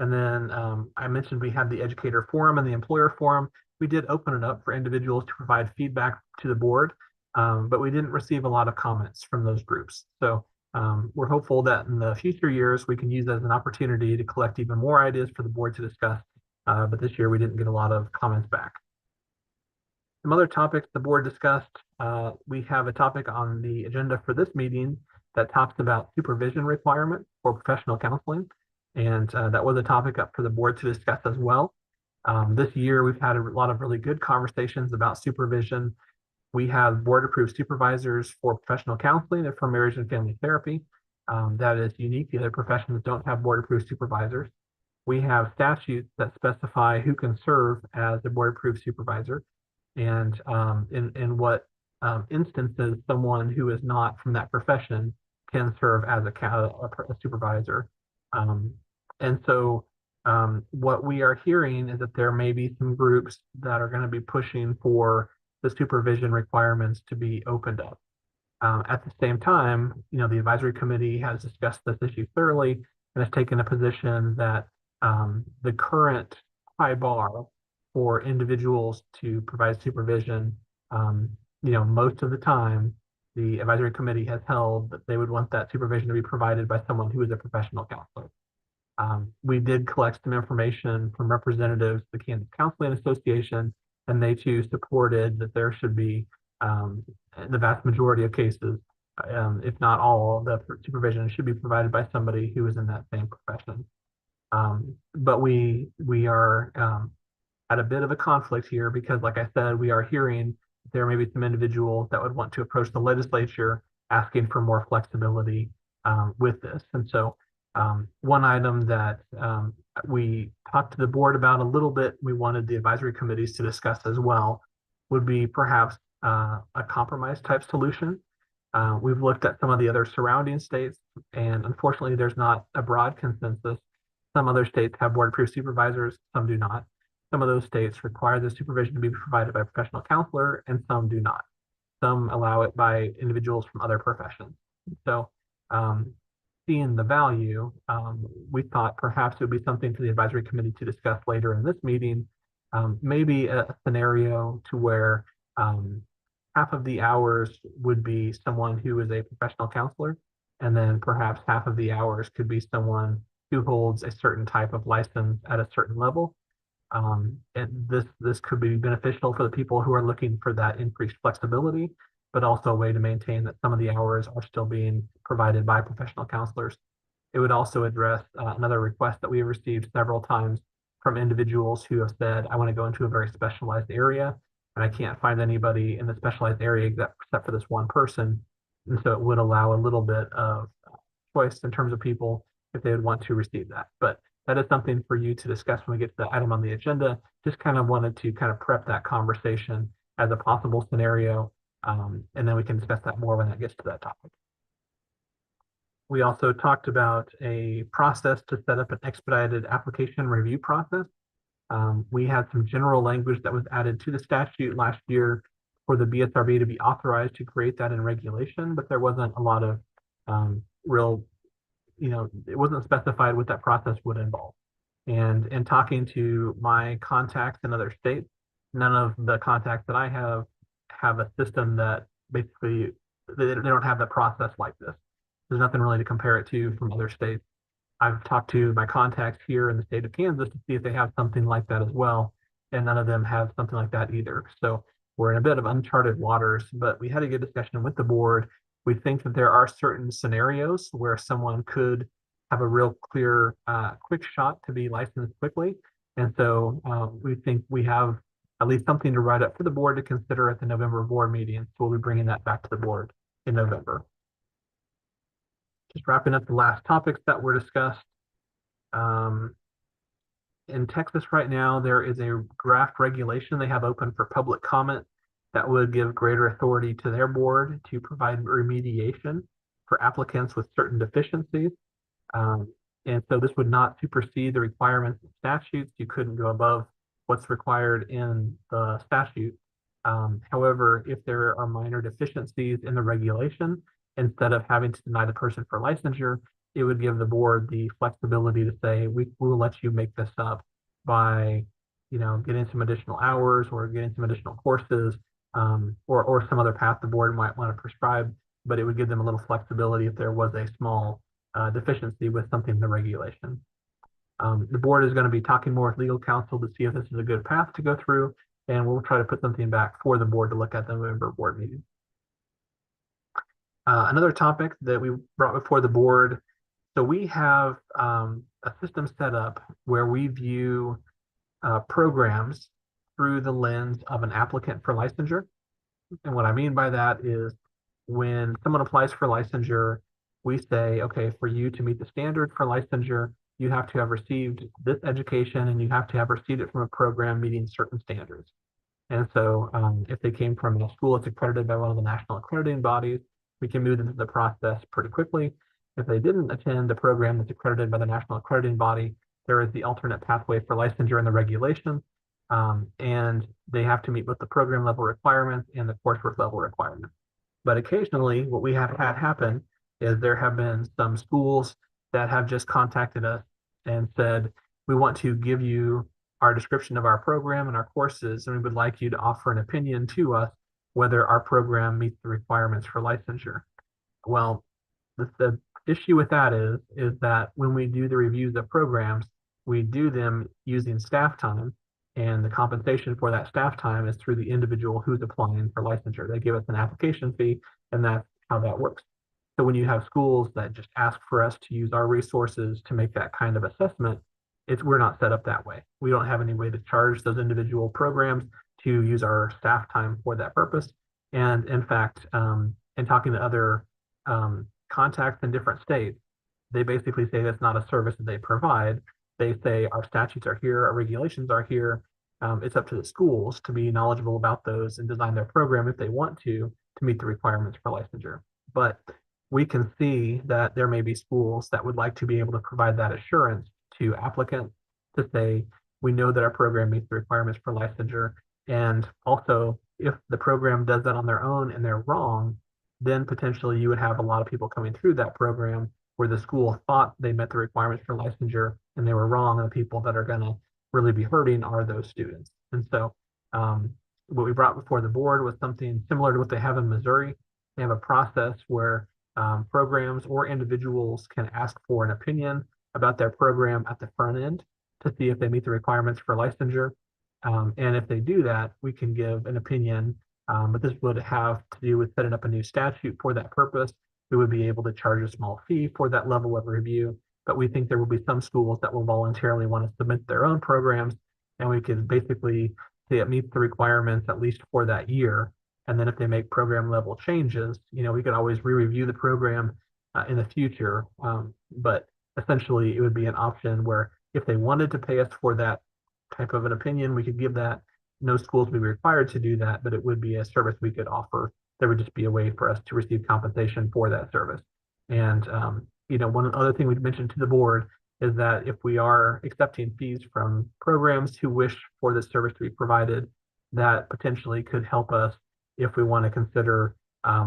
And then I mentioned we had the educator forum and the employer forum. We did open it up for individuals to provide feedback to the board, but we didn't receive a lot of comments from those groups. So we're hopeful that in the future years, we can use that as an opportunity to collect even more ideas for the board to discuss. But this year, we didn't get a lot of comments back. Some other topics the board discussed. We have a topic on the agenda for this meeting that talks about supervision requirement for professional counseling. And that was a topic up for the board to discuss as well. This year, we've had a lot of really good conversations about supervision. We have board-approved supervisors for professional counseling and for marriage and family therapy. That is unique. The other professions don't have board-approved supervisors. We have statutes that specify who can serve as a board-approved supervisor, and in what instances someone who is not from that profession can serve as a supervisor. And so what we are hearing is that there may be some groups that are going to be pushing for the supervision requirements to be opened up. At the same time, the advisory committee has discussed this issue thoroughly and has taken a position that the current high bar for individuals to provide supervision, most of the time, the advisory committee has held that they would want that supervision to be provided by someone who is a professional counselor. We did collect some information from representatives of the Kansas Counseling Association, and they too supported that there should be, in the vast majority of cases, if not all, the supervision should be provided by somebody who is in that same profession. But we are at a bit of a conflict here because, like I said, we are hearing there may be some individuals that would want to approach the legislature asking for more flexibility with this. And so one item that we talked to the board about a little bit, we wanted the advisory committees to discuss as well, would be perhaps a compromise type solution. We've looked at some of the other surrounding states, and unfortunately, there's not a broad consensus. Some other states have board-approved supervisors, some do not. Some of those states require the supervision to be provided by a professional counselor, and some do not. Some allow it by individuals from other professions. So seeing the value, we thought perhaps it would be something for the advisory committee to discuss later in this meeting, maybe a scenario to where half of the hours would be someone who is a professional counselor, and then perhaps half of the hours could be someone who holds a certain type of license at a certain level. And this could be beneficial for the people who are looking for that increased flexibility, but also a way to maintain that some of the hours are still being provided by professional counselors. It would also address another request that we have received several times from individuals who have said, I want to go into a very specialized area, and I can't find anybody in the specialized area except for this one person. And so it would allow a little bit of choice in terms of people if they would want to receive that. But that is something for you to discuss when we get to the item on the agenda. Just kind of wanted to kind of prep that conversation as a possible scenario. And then we can discuss that more when that gets to that topic. We also talked about a process to set up an expedited application review process. We had some general language that was added to the statute last year for the BSRB to be authorized to create that in regulation, but there wasn't a lot of real, it wasn't specified what that process would involve. And in talking to my contacts in other states, none of the contacts that I have a system that basically, they don't have the process like this. There's nothing really to compare it to from other states. I've talked to my contacts here in the state of Kansas to see if they have something like that as well, and none of them have something like that either. So we're in a bit of uncharted waters, but we had a good discussion with the board. We think that there are certain scenarios where someone could have a real clear, quick shot to be licensed quickly. And so we think we have at least something to write up for the board to consider at the November board meeting. So we'll be bringing that back to the board in November. Just wrapping up the last topics that were discussed. In Texas right now, there is a draft regulation they have open for public comment that would give greater authority to their board to provide remediation for applicants with certain deficiencies. And so this would not supersede the requirements of statutes. You couldn't go above what's required in the statute. However, if there are minor deficiencies in the regulation, instead of having to deny the person for licensure, it would give the board the flexibility to say, we will let you make this up by, getting some additional hours or getting some additional courses, or some other path the board might want to prescribe, but it would give them a little flexibility if there was a small deficiency with something in the regulation. The board is going to be talking more with legal counsel to see if this is a good path to go through, and we'll try to put something back for the board to look at the November board meeting. Another topic that we brought before the board, so we have a system set up where we view programs through the lens of an applicant for licensure. And what I mean by that is when someone applies for licensure, we say, okay, for you to meet the standard for licensure, you have to have received this education and you have to have received it from a program meeting certain standards. And so if they came from a school that's accredited by one of the national accrediting bodies, we can move them through the process pretty quickly. If they didn't attend a program that's accredited by the national accrediting body, there is the alternate pathway for licensure in the regulation, and they have to meet both the program level requirements and the coursework level requirements. But occasionally, what we have had happen is there have been some schools that have just contacted us and said, we want to give you our description of our program and our courses, and we would like you to offer an opinion to us whether our program meets the requirements for licensure. Well, the issue with that is that when we do the reviews of programs, we do them using staff time, and the compensation for that staff time is through the individual who's applying for licensure. They give us an application fee, and that's how that works. So when you have schools that just ask for us to use our resources to make that kind of assessment, we're not set up that way. We don't have any way to charge those individual programs to use our staff time for that purpose. And in fact, in talking to other contacts in different states, they basically say that's not a service that they provide. They say our statutes are here, our regulations are here. It's up to the schools to be knowledgeable about those and design their program if they want to meet the requirements for licensure. But we can see that there may be schools that would like to be able to provide that assurance to applicants to say, we know that our program meets the requirements for licensure. And also, if the program does that on their own and they're wrong, then potentially you would have a lot of people coming through that program where the school thought they met the requirements for licensure and they were wrong, and the people that are going to really be hurting are those students. And so what we brought before the board was something similar to what they have in Missouri. They have a process where programs or individuals can ask for an opinion about their program at the front end to see if they meet the requirements for licensure. And if they do that, we can give an opinion, but this would have to do with setting up a new statute for that purpose. We would be able to charge a small fee for that level of review. but we think there will be some schools that will voluntarily want to submit their own programs, and we can basically say it meets the requirements at least for that year. And then if they make program level changes, we could always re-review the program in the future. But essentially, it would be an option where if they wanted to pay us for that type of an opinion, we could give that. No schools would be required to do that, but it would be a service we could offer. There would just be a way for us to receive compensation for that service. And one other thing we'd mentioned to the board is that if we are accepting fees from programs who wish for this service to be provided, that potentially could help us if we want to consider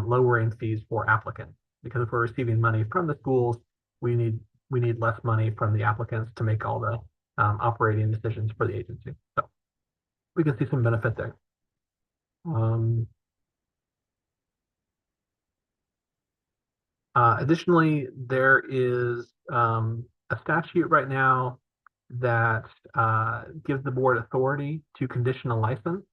lowering fees for applicants. Because if we're receiving money from the schools, we need less money from the applicants to make all the operating decisions for the agency. So we can see some benefit there. Additionally, there is a statute right now that gives the board authority to condition a license.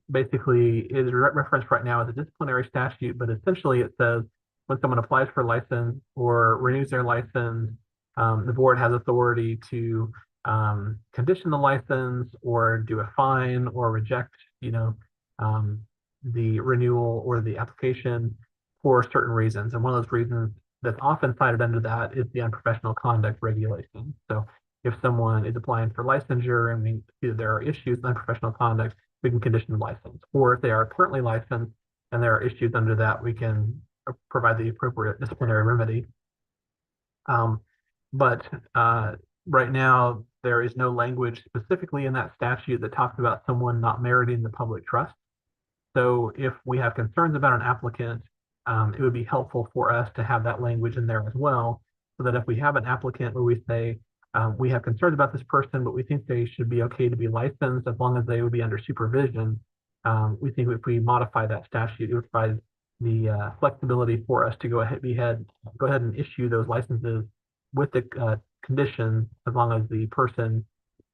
Basically, it is referenced right now as a disciplinary statute, but essentially it says when someone applies for a license or renews their license, the board has authority to condition the license or do a fine or reject, the renewal or the application for certain reasons. And one of those reasons that's often cited under that is the unprofessional conduct regulation. So if someone is applying for licensure and we see that there are issues with unprofessional conduct, we can condition the license. Or if they are currently licensed and there are issues under that, we can provide the appropriate disciplinary remedy. But right now, there is no language specifically in that statute that talks about someone not meriting the public trust. So if we have concerns about an applicant, it would be helpful for us to have that language in there as well, so that if we have an applicant where we say, we have concerns about this person, but we think they should be okay to be licensed as long as they would be under supervision, we think if we modify that statute, it would provide the flexibility for us to go ahead and issue those licenses with the condition as long as the person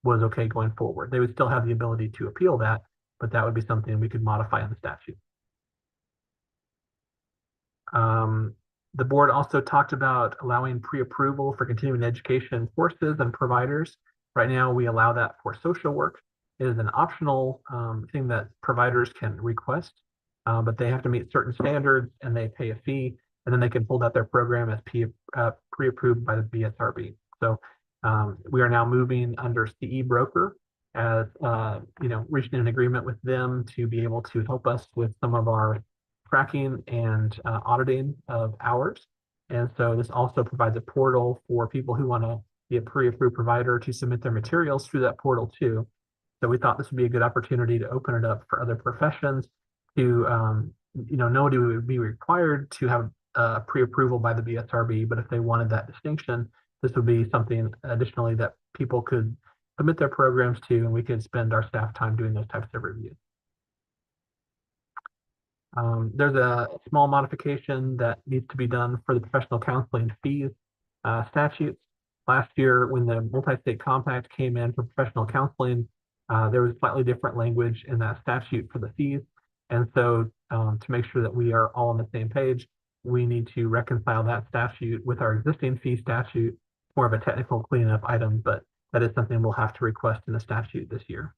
was okay going forward. They would still have the ability to appeal that, but that would be something we could modify in the statute. The board also talked about allowing pre-approval for continuing education courses and providers. Right now, we allow that for social work. It is an optional thing that providers can request, but they have to meet certain standards and they pay a fee, and then they can hold out their program as pre-approved by the BSRB. So we are now moving under CE Broker as, reaching an agreement with them to be able to help us with some of our tracking and auditing of hours. And so this also provides a portal for people who want to be a pre-approved provider to submit their materials through that portal too. So we thought this would be a good opportunity to open it up for other professions to, nobody would be required to have pre-approval by the BSRB, but if they wanted that distinction, this would be something additionally that people could submit their programs to, and we could spend our staff time doing those types of reviews. There's a small modification that needs to be done for the professional counseling fees statutes. Last year, when the multi-state compact came in for professional counseling, there was slightly different language in that statute for the fees. And so to make sure that we are all on the same page, we need to reconcile that statute with our existing fee statute. More of a technical cleanup item, but that is something we'll have to request in the statute this year.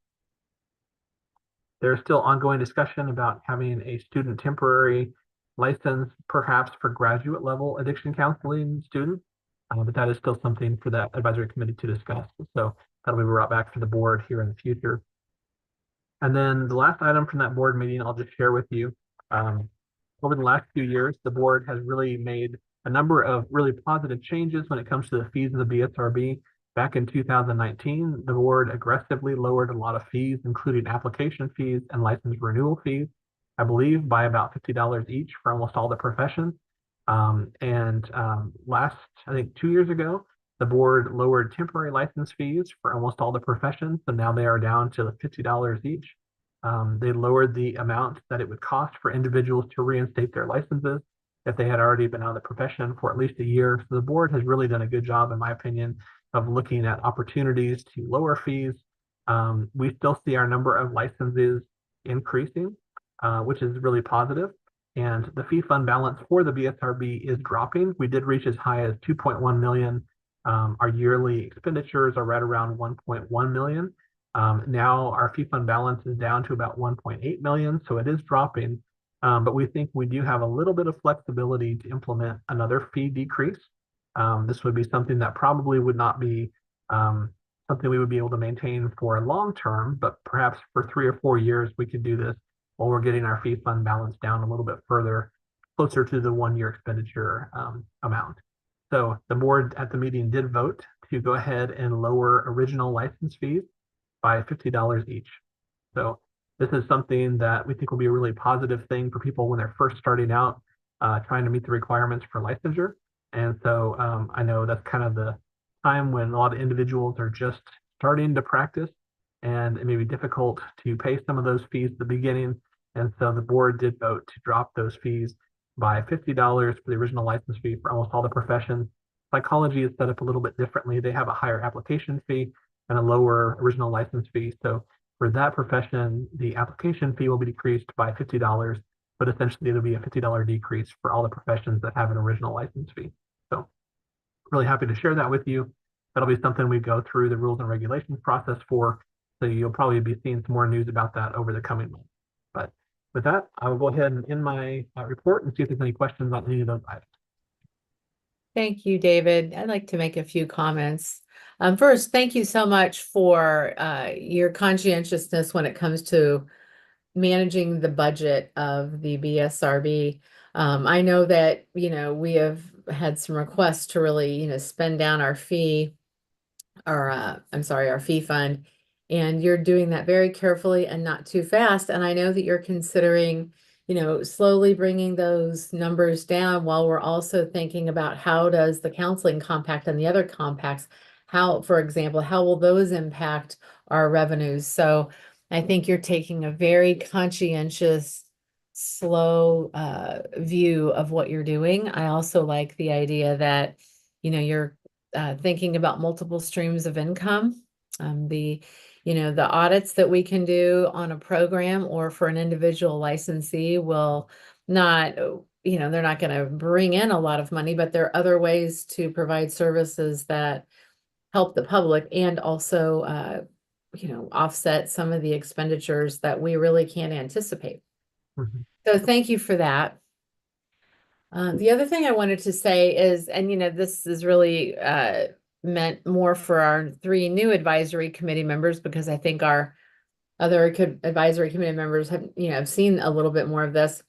There's still ongoing discussion about having a student temporary license, perhaps for graduate level addiction counseling students, but that is still something for that advisory committee to discuss. So that'll be brought back to the board here in the future. And then the last item from that board meeting, I'll just share with you. Over the last few years, the board has really made a number of really positive changes when it comes to the fees of the BSRB. Back in 2019, the board aggressively lowered a lot of fees, including application fees and license renewal fees, I believe by about $50 each for almost all the professions. Last, I think 2 years ago, the board lowered temporary license fees for almost all the professions, so now they are down to $50 each. They lowered the amount that it would cost for individuals to reinstate their licenses if they had already been out of the profession for at least a year. So the board has really done a good job, in my opinion, of looking at opportunities to lower fees. We still see our number of licenses increasing, which is really positive. And the fee fund balance for the BSRB is dropping. We did reach as high as 2.1 million Our yearly expenditures are right around 1.1 million. Now our fee fund balance is down to about 1.8 million, so it is dropping. But we think we do have a little bit of flexibility to implement another fee decrease. This would be something that probably would not be something we would be able to maintain for a long term, but perhaps for 3 or 4 years we could do this while we're getting our fee fund balance down a little bit further, closer to the 1-year expenditure amount. So the board at the meeting did vote to go ahead and lower original license fees by $50 each. So this is something that we think will be a really positive thing for people when they're first starting out, trying to meet the requirements for licensure. And so I know that's kind of the time when a lot of individuals are just starting to practice, and it may be difficult to pay some of those fees at the beginning. And so the board did vote to drop those fees by $50 for the original license fee for almost all the professions. Psychology is set up a little bit differently. They have a higher application fee and a lower original license fee. So for that profession, the application fee will be decreased by $50, but essentially it'll be a $50 decrease for all the professions that have an original license fee. So really happy to share that with you. That'll be something we go through the rules and regulations process for. So you'll probably be seeing some more news about that over the coming months. But with that, I will go ahead and end my report and see if there's any questions on any of those items. Thank you, David. I'd like to make a few comments. First, thank you so much for your conscientiousness when it comes to managing the budget of the BSRB. I know that, we have had some requests to really, spend down our fee, or our fee fund, and you're doing that very carefully and not too fast. And I know that you're considering, slowly bringing those numbers down while we're also thinking about how does the counseling compact and the other compacts, for example, how will those impact our revenues? So I think you're taking a very conscientious, slow view of what you're doing. I also like the idea that, you're thinking about multiple streams of income. The audits that we can do on a program or for an individual licensee will not, they're not going to bring in a lot of money, but there are other ways to provide services that help the public and also, offset some of the expenditures that we really can't anticipate. Mhm. So thank you for that. The other thing I wanted to say is, and this is really meant more for our 3 new advisory committee members, because I think our other advisory committee members have seen a little bit more of this.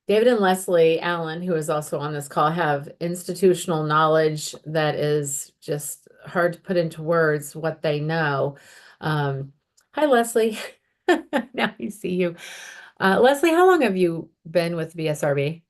David and Leslie Allen, who is also on this call, have institutional knowledge that is just hard to put into words what they know. Hi, Leslie. Now I see you. Leslie, how long have you been with BSRB?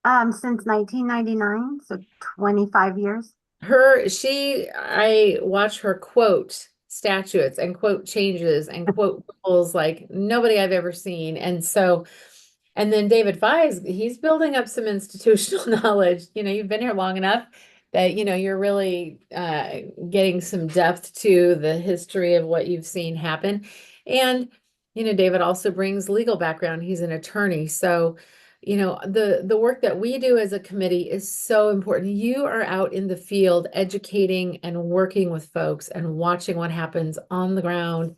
Since 1999, so 25 years. I watch her quote statutes and quote changes and quote rules like nobody I've ever seen. And then David Fise, he's building up some institutional knowledge. You've been here long enough that, you're really getting some depth to the history of what you've seen happen. And, David also brings legal background. He's an attorney. So, the work that we do as a committee is so important. You are out in the field educating and working with folks and watching what happens on the ground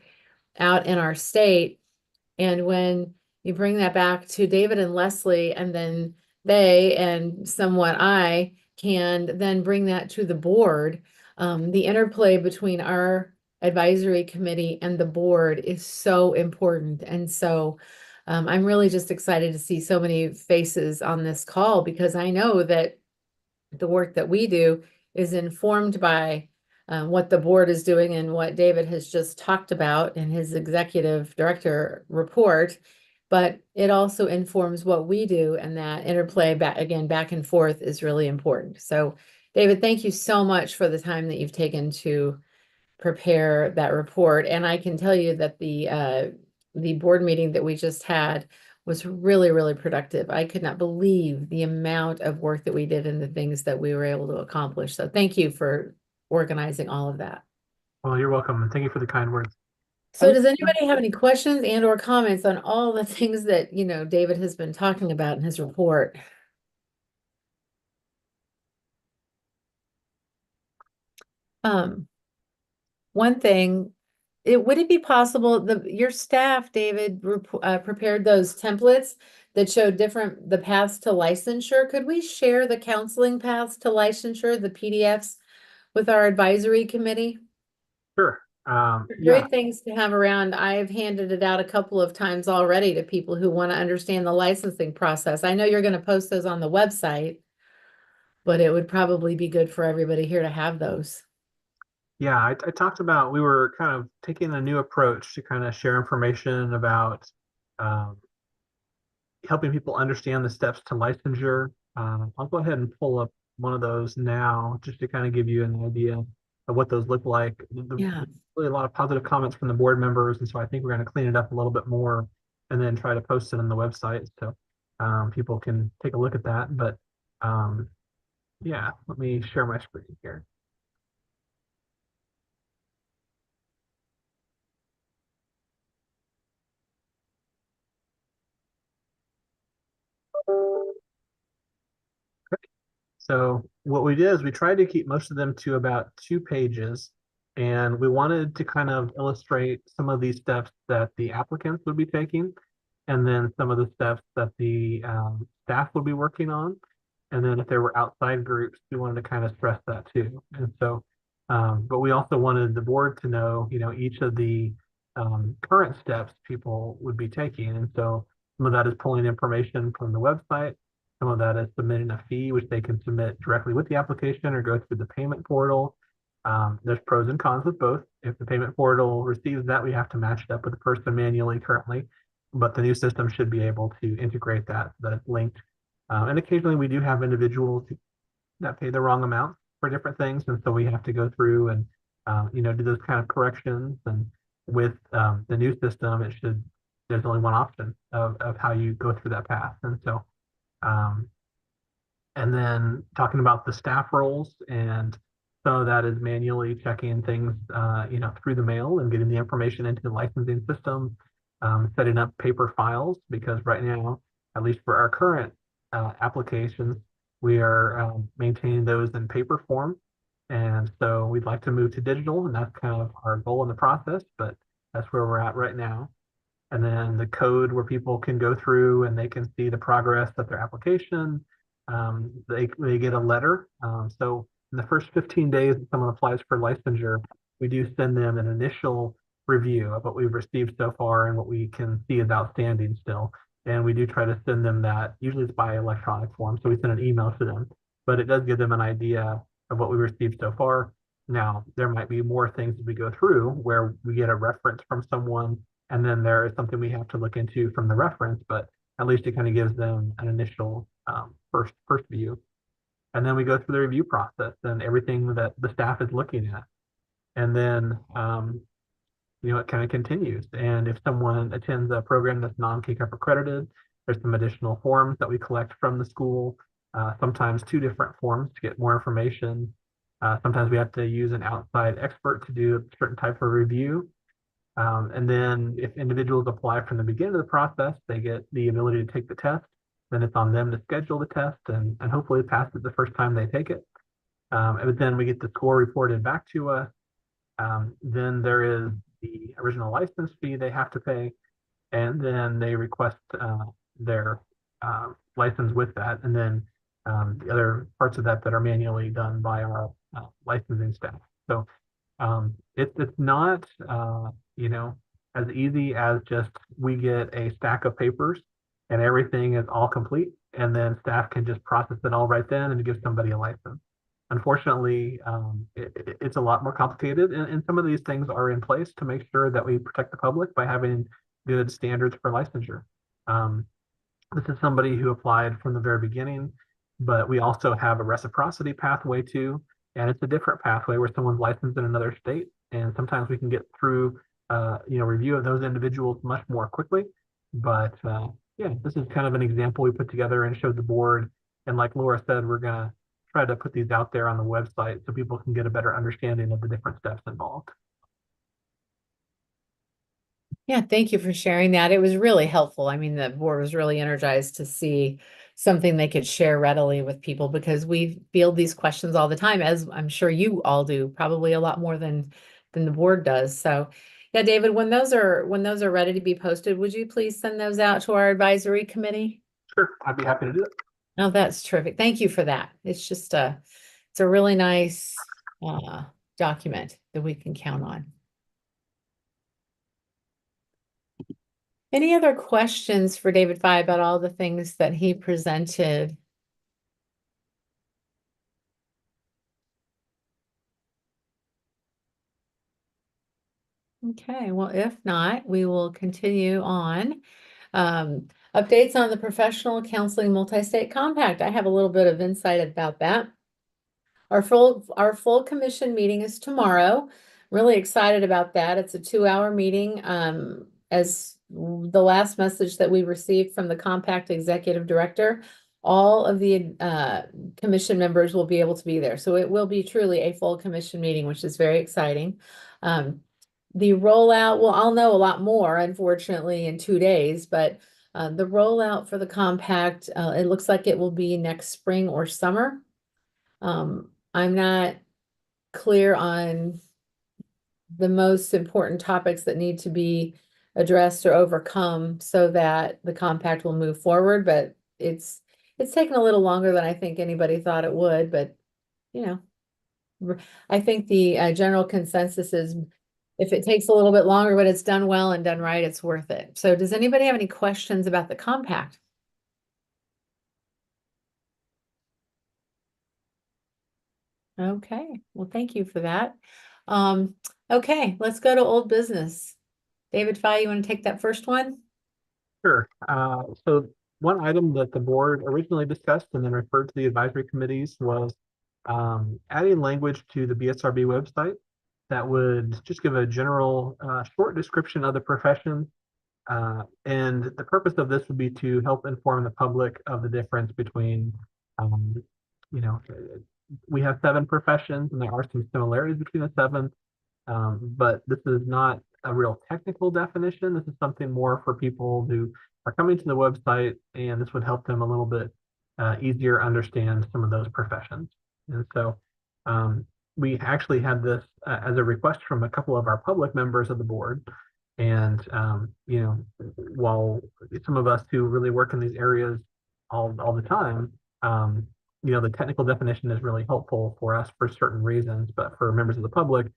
out in our state. And when you bring that back to David and Leslie, and then they and somewhat I can then bring that to the board, the interplay between our advisory committee and the board is so important. And so I'm really just excited to see so many faces on this call, because I know that the work that we do is informed by what the board is doing and what David has just talked about in his executive director report, but it also informs what we do, and that interplay back and forth is really important. So David, thank you so much for the time that you've taken to prepare that report. And I can tell you that the board meeting that we just had was really, really productive. I could not believe the amount of work that we did and the things that we were able to accomplish. So thank you for organizing all of that. Well, you're welcome, and thank you for the kind words. So does anybody have any questions and or comments on all the things that, David has been talking about in his report? One thing, would it be possible, your staff, David, prepared those templates that showed the paths to licensure? Could we share the counseling paths to licensure, the PDFs, with our advisory committee? Sure. Yeah, Great things to have around. I've handed it out a couple of times already to people who want to understand the licensing process. I know you're going to post those on the website, but it would probably be good for everybody here to have those. yeah. I talked about, we were kind of taking a new approach to kind of share information about um, helping people understand the steps to licensure. I'll go ahead and pull up one of those now just to kind of give you an idea of what those look like. Yeah. Really a lot of positive comments from the board members, and so I think we're going to clean it up a little bit more and then try to post it on the website so people can take a look at that. But yeah, let me share my screen here. So what we did is we tried to keep most of them to about 2 pages, and we wanted to kind of illustrate some of these steps that the applicants would be taking, and then some of the steps that the staff would be working on. And then if there were outside groups, we wanted to kind of stress that too. And so, but we also wanted the board to know, each of the current steps people would be taking. And so some of that is pulling information from the website. Some of that is submitting a fee, which they can submit directly with the application or go through the payment portal. There's pros and cons with both. If the payment portal receives that, we have to match it up with the person manually currently, but the new system should be able to integrate that so that it's linked. And occasionally we do have individuals that pay the wrong amount for different things, and so we have to go through and do those kind of corrections. And with the new system, there's only one option of how you go through that path. And so and then talking about the staff roles, and some of that is manually checking things, through the mail and getting the information into the licensing system, setting up paper files, because right now, at least for our current applications, we are maintaining those in paper form. And so we'd like to move to digital, and that's kind of our goal in the process, but that's where we're at right now. And then the code where people can go through and they can see the progress of their application. They get a letter. So in the first 15 days that someone applies for licensure, we do send them an initial review of what we've received so far and what we can see is outstanding still. And we do try to send them that. Usually it's by electronic form, so we send an email to them, but it does give them an idea of what we received so far. Now, there might be more things as we go through where we get a reference from someone, and then there is something we have to look into from the reference, but at least it kind of gives them an initial first view. And then we go through the review process and everything that the staff is looking at. And then, it kind of continues. And if someone attends a program that's non-KCAP accredited, there's some additional forms that we collect from the school, sometimes 2 different forms to get more information. Sometimes we have to use an outside expert to do a certain type of review. And then if individuals apply from the beginning of the process, they get the ability to take the test. Then it's on them to schedule the test and hopefully pass it the first time they take it. And then we get the score reported back to us. Then there is the original license fee they have to pay, and then they request their license with that. And then the other parts of that are manually done by our licensing staff. So it's not as easy as just we get a stack of papers and everything is all complete, and then staff can just process it all right then and give somebody a license. Unfortunately, it's a lot more complicated, and some of these things are in place to make sure that we protect the public by having good standards for licensure. This is somebody who applied from the very beginning, but we also have a reciprocity pathway too, and it's a different pathway where someone's licensed in another state, and sometimes we can get through review of those individuals much more quickly. But yeah, this is kind of an example we put together and showed the board. And like Laura said, we're gonna try to put these out there on the website so people can get a better understanding of the different steps involved. Yeah, thank you for sharing that. It was really helpful. I mean, the board was really energized to see something they could share readily with people because we field these questions all the time, as I'm sure you all do, probably a lot more than the board does. So, yeah, David, when those are ready to be posted, would you please send those out to our advisory committee? Sure, I'd be happy to do it. Oh, that's terrific. Thank you for that. It's a really nice document that we can count on. Any other questions for David Fye about all the things that he presented? Okay, well, if not, we will continue on. Updates on the Professional Counseling Multi-State Compact. I have a little bit of insight about that. Our full commission meeting is tomorrow. Really excited about that. It's a 2-hour meeting. As the last message that we received from the Compact Executive Director, all of the commission members will be able to be there. So it will be truly a full commission meeting, which is very exciting. The rollout, well, I'll know a lot more, unfortunately, in 2 days, but the rollout for the Compact, it looks like it will be next spring or summer. I'm not clear on the most important topics that need to be addressed or overcome so that the compact will move forward, but it's taken a little longer than I think anybody thought it would, but you know, I think the general consensus is if it takes a little bit longer, but it's done well and done right, it's worth it. So does anybody have any questions about the compact? Okay, well, thank you for that. Okay, let's go to old business. David Fye, you want to take that first one? Sure. So one item that the board originally discussed and then referred to the advisory committees was adding language to the BSRB website that would just give a general short description of the profession. And the purpose of this would be to help inform the public of the difference between, you know, we have 7 professions and there are some similarities between the 7, but this is not a real technical definition. This is something more for people who are coming to the website, and this would help them a little bit easier understand some of those professions. And so we actually had this as a request from a couple of our public members of the board. And, you know, while some of us who really work in these areas all the time, you know, the technical definition is really helpful for us for certain reasons, but for members of the public,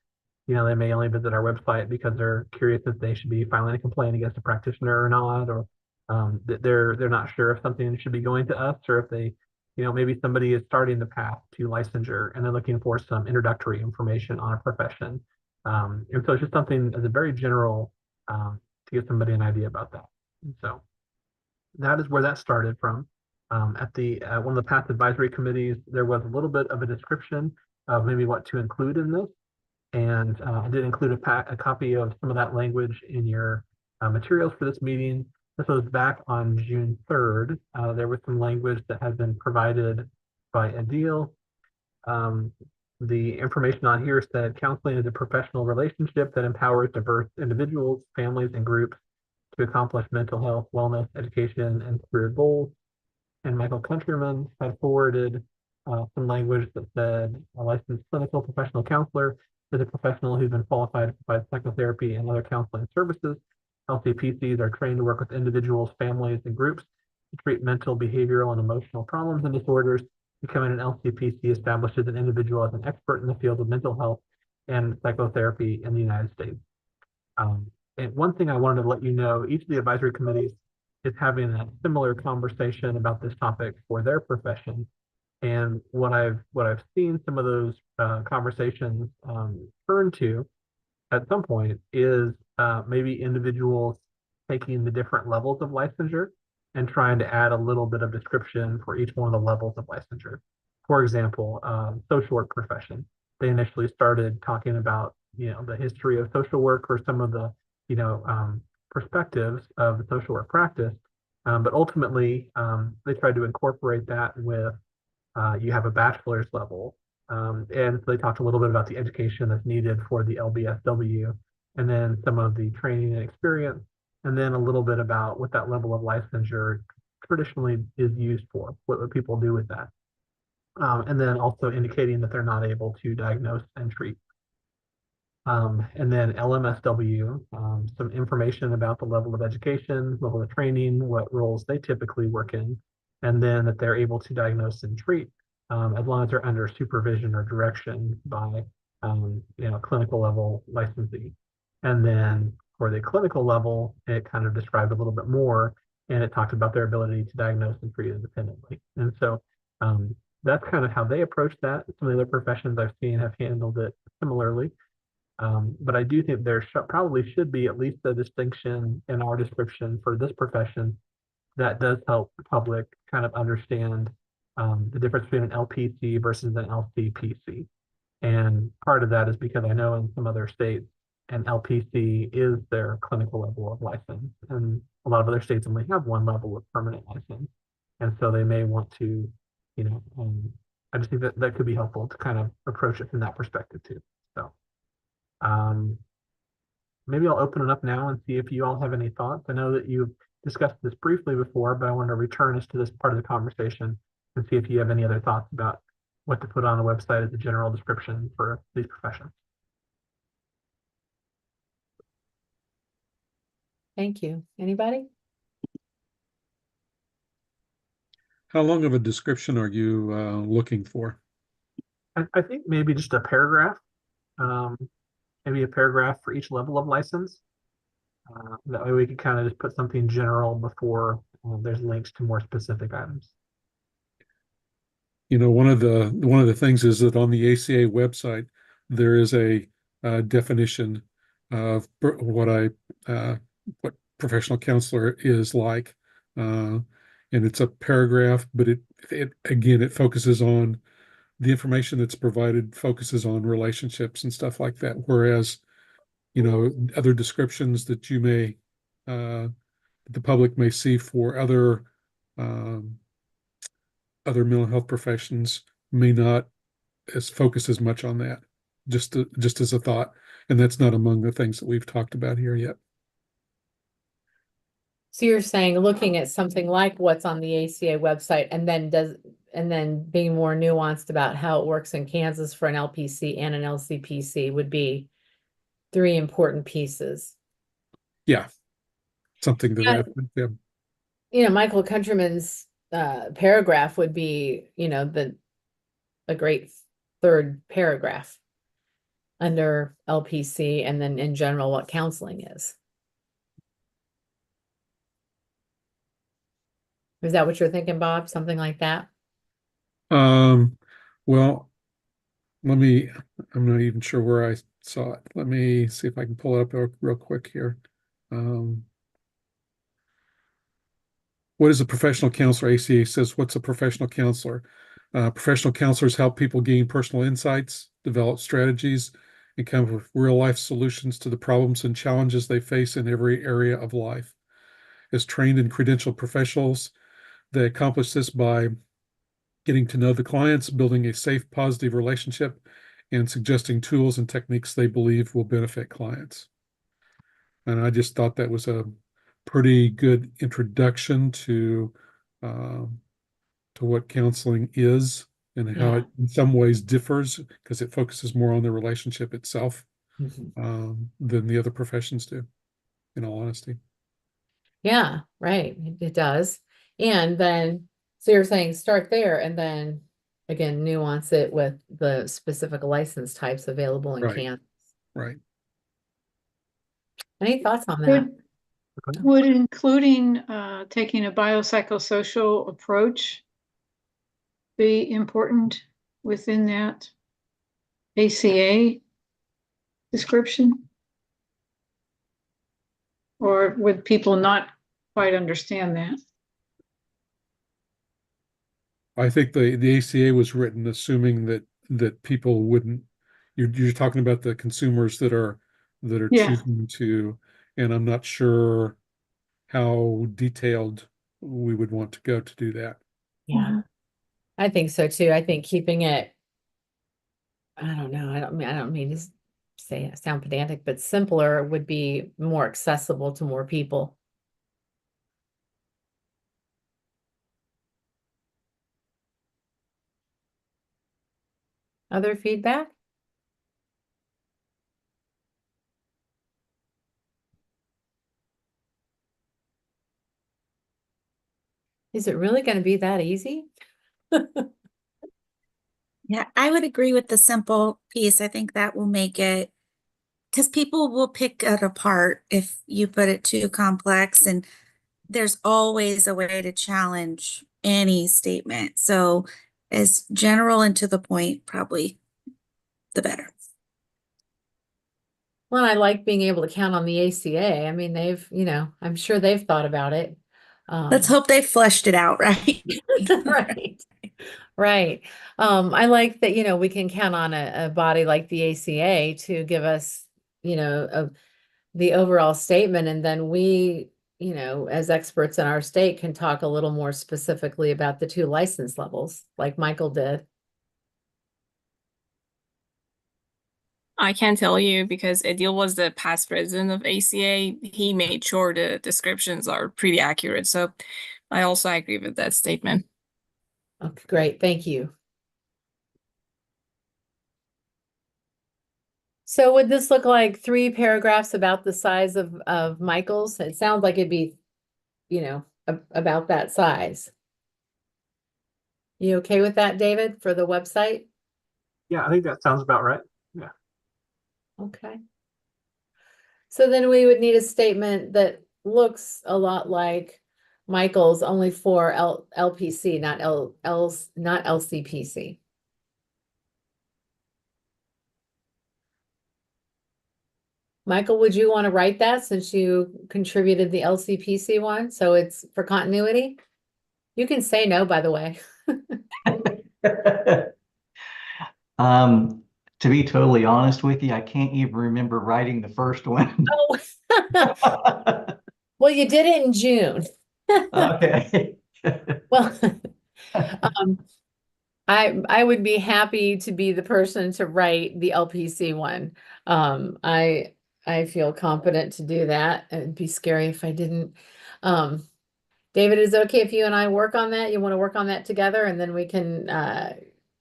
you know, they may only visit our website because they're curious if they should be filing a complaint against a practitioner or not, or they're not sure if something should be going to us, or if they, you know, maybe somebody is starting the path to licensure and they're looking for some introductory information on a profession. And so it's just something as a very general to give somebody an idea about that. And so that is where that started from. At the one of the past advisory committees, there was a little bit of a description of maybe what to include in this. And I did include a copy of some of that language in your materials for this meeting. This was back on June 3rd. There was some language that had been provided by Adil. The information on here said counseling is a professional relationship that empowers diverse individuals, families, and groups to accomplish mental health, wellness, education, and career goals. And Michael Countryman had forwarded some language that said a licensed clinical professional counselor is a professional who's been qualified to provide psychotherapy and other counseling services. LCPCs are trained to work with individuals, families, and groups to treat mental, behavioral, and emotional problems and disorders. Becoming an LCPC establishes an individual as an expert in the field of mental health and psychotherapy in the United States. And one thing I wanted to let you know, each of the advisory committees is having a similar conversation about this topic for their profession. And what I've seen some of those conversations turn to at some point is maybe individuals taking the different levels of licensure and trying to add a little bit of description for each one of the levels of licensure. For example, social work profession. They initially started talking about, you know, the history of social work or some of the, you know, perspectives of the social work practice. But ultimately, they tried to incorporate that with you have a bachelor's level. And so they talked a little bit about the education that's needed for the LBSW and then some of the training and experience, and then a little bit about what that level of licensure traditionally is used for, what people do with that. And then also indicating that they're not able to diagnose and treat. And then LMSW, some information about the level of education, level of training, what roles they typically work in, and then that they're able to diagnose and treat as long as they're under supervision or direction by clinical level licensee. And then for the clinical level, it kind of described a little bit more, and it talked about their ability to diagnose and treat independently. And so that's kind of how they approach that. Some of the other professions I've seen have handled it similarly. But I do think there probably should be at least a distinction in our description for this profession that does help the public kind of understand the difference between an LPC versus an LCPC. And part of that is because I know in some other states, an LPC is their clinical level of license. And a lot of other states only have one level of permanent license. And so they may want to, I just think that that could be helpful to kind of approach it from that perspective too. So. Maybe I'll open it up now and see if you all have any thoughts. I know that you've discussed this briefly before, but I want to return us to this part of the conversation and see if you have any other thoughts about what to put on the website as a general description for these professions. Thank you. Anybody? How long of a description are you looking for? I think maybe just a paragraph, maybe a paragraph for each level of license. That way we could kind of just put something general before there's links to more specific items. One of the things is that on the ACA website there is a definition of what professional counselor is like, and it's a paragraph, but it focuses on the information that's provided, focuses on relationships and stuff like that. Whereas, other descriptions that you may, the public may see for other mental health professions may not focus as much on that. Just as a thought, and that's not among the things that we've talked about here yet. So you're saying looking at something like what's on the ACA website and then being more nuanced about how it works in Kansas for an LPC and an LCPC would be 3 important pieces. Yeah. Something that Michael Countryman's paragraph would be, a great 3rd paragraph under LPC, and then in general what counseling is. Is that what you're thinking, Bob? Something like that? Well, I'm not even sure where I saw it. Let me see if I can pull it up real quick here. What is a professional counselor? ACA says, what's a professional counselor? Professional counselors help people gain personal insights, develop strategies, and come up with real-life solutions to the problems and challenges they face in every area of life. As trained and credentialed professionals, they accomplish this by getting to know the clients, building a safe, positive relationship, and suggesting tools and techniques they believe will benefit clients. And I just thought that was a pretty good introduction to what counseling is and how it in some ways differs, because it focuses more on the relationship itself than the other professions do, in all honesty. Yeah, right. It does. And then, so you're saying start there and then again, nuance it with the specific license types available in Kansas. Right. Any thoughts on that? Would including taking a biopsychosocial approach be important within that ACA description? Or would people not quite understand that? I think the ACA was written assuming that people wouldn't. You're talking about the consumers that are choosing to, and I'm not sure how detailed we would want to go to do that. Yeah, I think so too. I think keeping it, I don't know. I don't mean to say sound pedantic, but simpler would be more accessible to more people. Other feedback? Is it really going to be that easy? Yeah, I would agree with the simple piece. I think that will make it, because people will pick it apart if you put it too complex, and there's always a way to challenge any statement. So as general and to the point, probably the better. Well, I like being able to count on the ACA. I mean, they've, I'm sure they've thought about it. Let's hope they fleshed it out, right? Right. Right. I like that, we can count on a body like the ACA to give us, the overall statement. And then we, as experts in our state can talk a little more specifically about the two license levels, like Michael did. I can tell you because Adil was the past president of ACA. He made sure the descriptions are pretty accurate. So I also agree with that statement. Okay, great. Thank you. So would this look like 3 paragraphs about the size of Michael's? It sounds like it'd be, about that size. You okay with that, David, for the website? Yeah, I think that sounds about right. Yeah. Okay. So then we would need a statement that looks a lot like Michael's, only for LPC, not not LCPC. Michael, would you want to write that since you contributed the LCPC one? So it's for continuity? You can say no, by the way. To be totally honest with you, I can't even remember writing the first one. Oh, well, you did it in June. Okay. Well, I would be happy to be the person to write the LPC one. I feel confident to do that. It'd be scary if I didn't. David, is it okay if you and I work on that? You want to work on that together, and then we can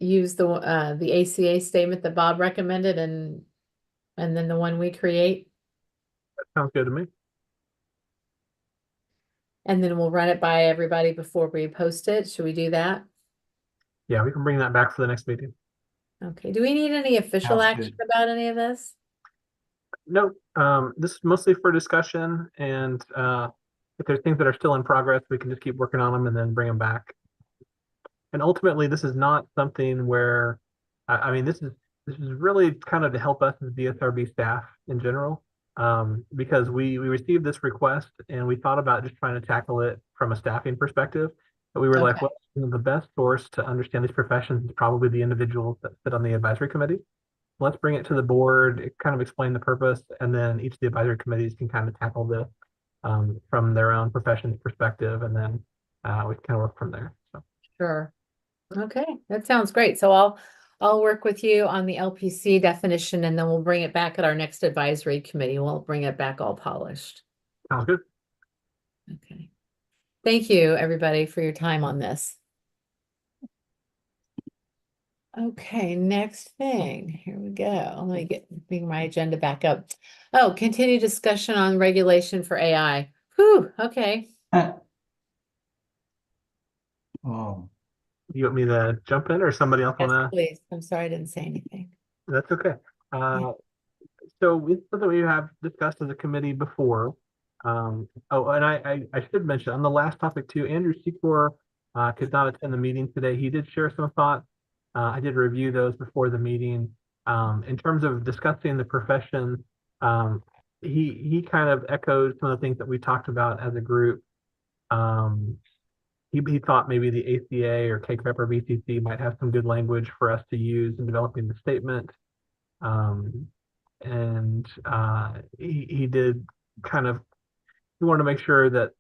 use the ACA statement that Bob recommended, and then the one we create, That sounds good to me. and then we'll run it by everybody before we post it. Should we do that? Yeah, we can bring that back for the next meeting. Okay. Do we need any official Sounds action good. about any of this? No, this is mostly for discussion, and if there's things that are still in progress, we can just keep working on them and then bring them back. And ultimately, this is not something where, I mean, this is really kind of to help us as BSRB staff in general, because we received this request and we thought about just trying to tackle it from a staffing perspective, but we were like, Okay. well, the best source to understand these professions is probably the individuals that sit on the advisory committee. Let's bring it to the board, kind of explain the purpose, and then each of the advisory committees can kind of tackle this from their own profession's perspective, and then we can kind of work from there. So. Sure. Okay, that sounds great. So I'll work with you on the LPC definition, and then we'll bring it back at our next advisory committee. We'll bring it back all polished. Sounds good. Okay. Thank you, everybody, for your time on this. Okay, next thing. Here we go. Let me bring my agenda back up. Oh, continue discussion on regulation for AI. Whew, okay. Oh, You want me to jump in, or somebody else Yes, want to? please. I'm sorry I didn't say anything. That's okay. So it's something we have discussed as a committee before. Oh, and I should mention on the last topic too, Andrew Secor could not attend the meeting today. He did share some thoughts. I did review those before the meeting. In terms of discussing the profession, he kind of echoed some of the things that we talked about as a group. He thought maybe the ACA or KCREP or VCC might have some good language for us to use in developing the statement. He did kind of, he wanted to make sure that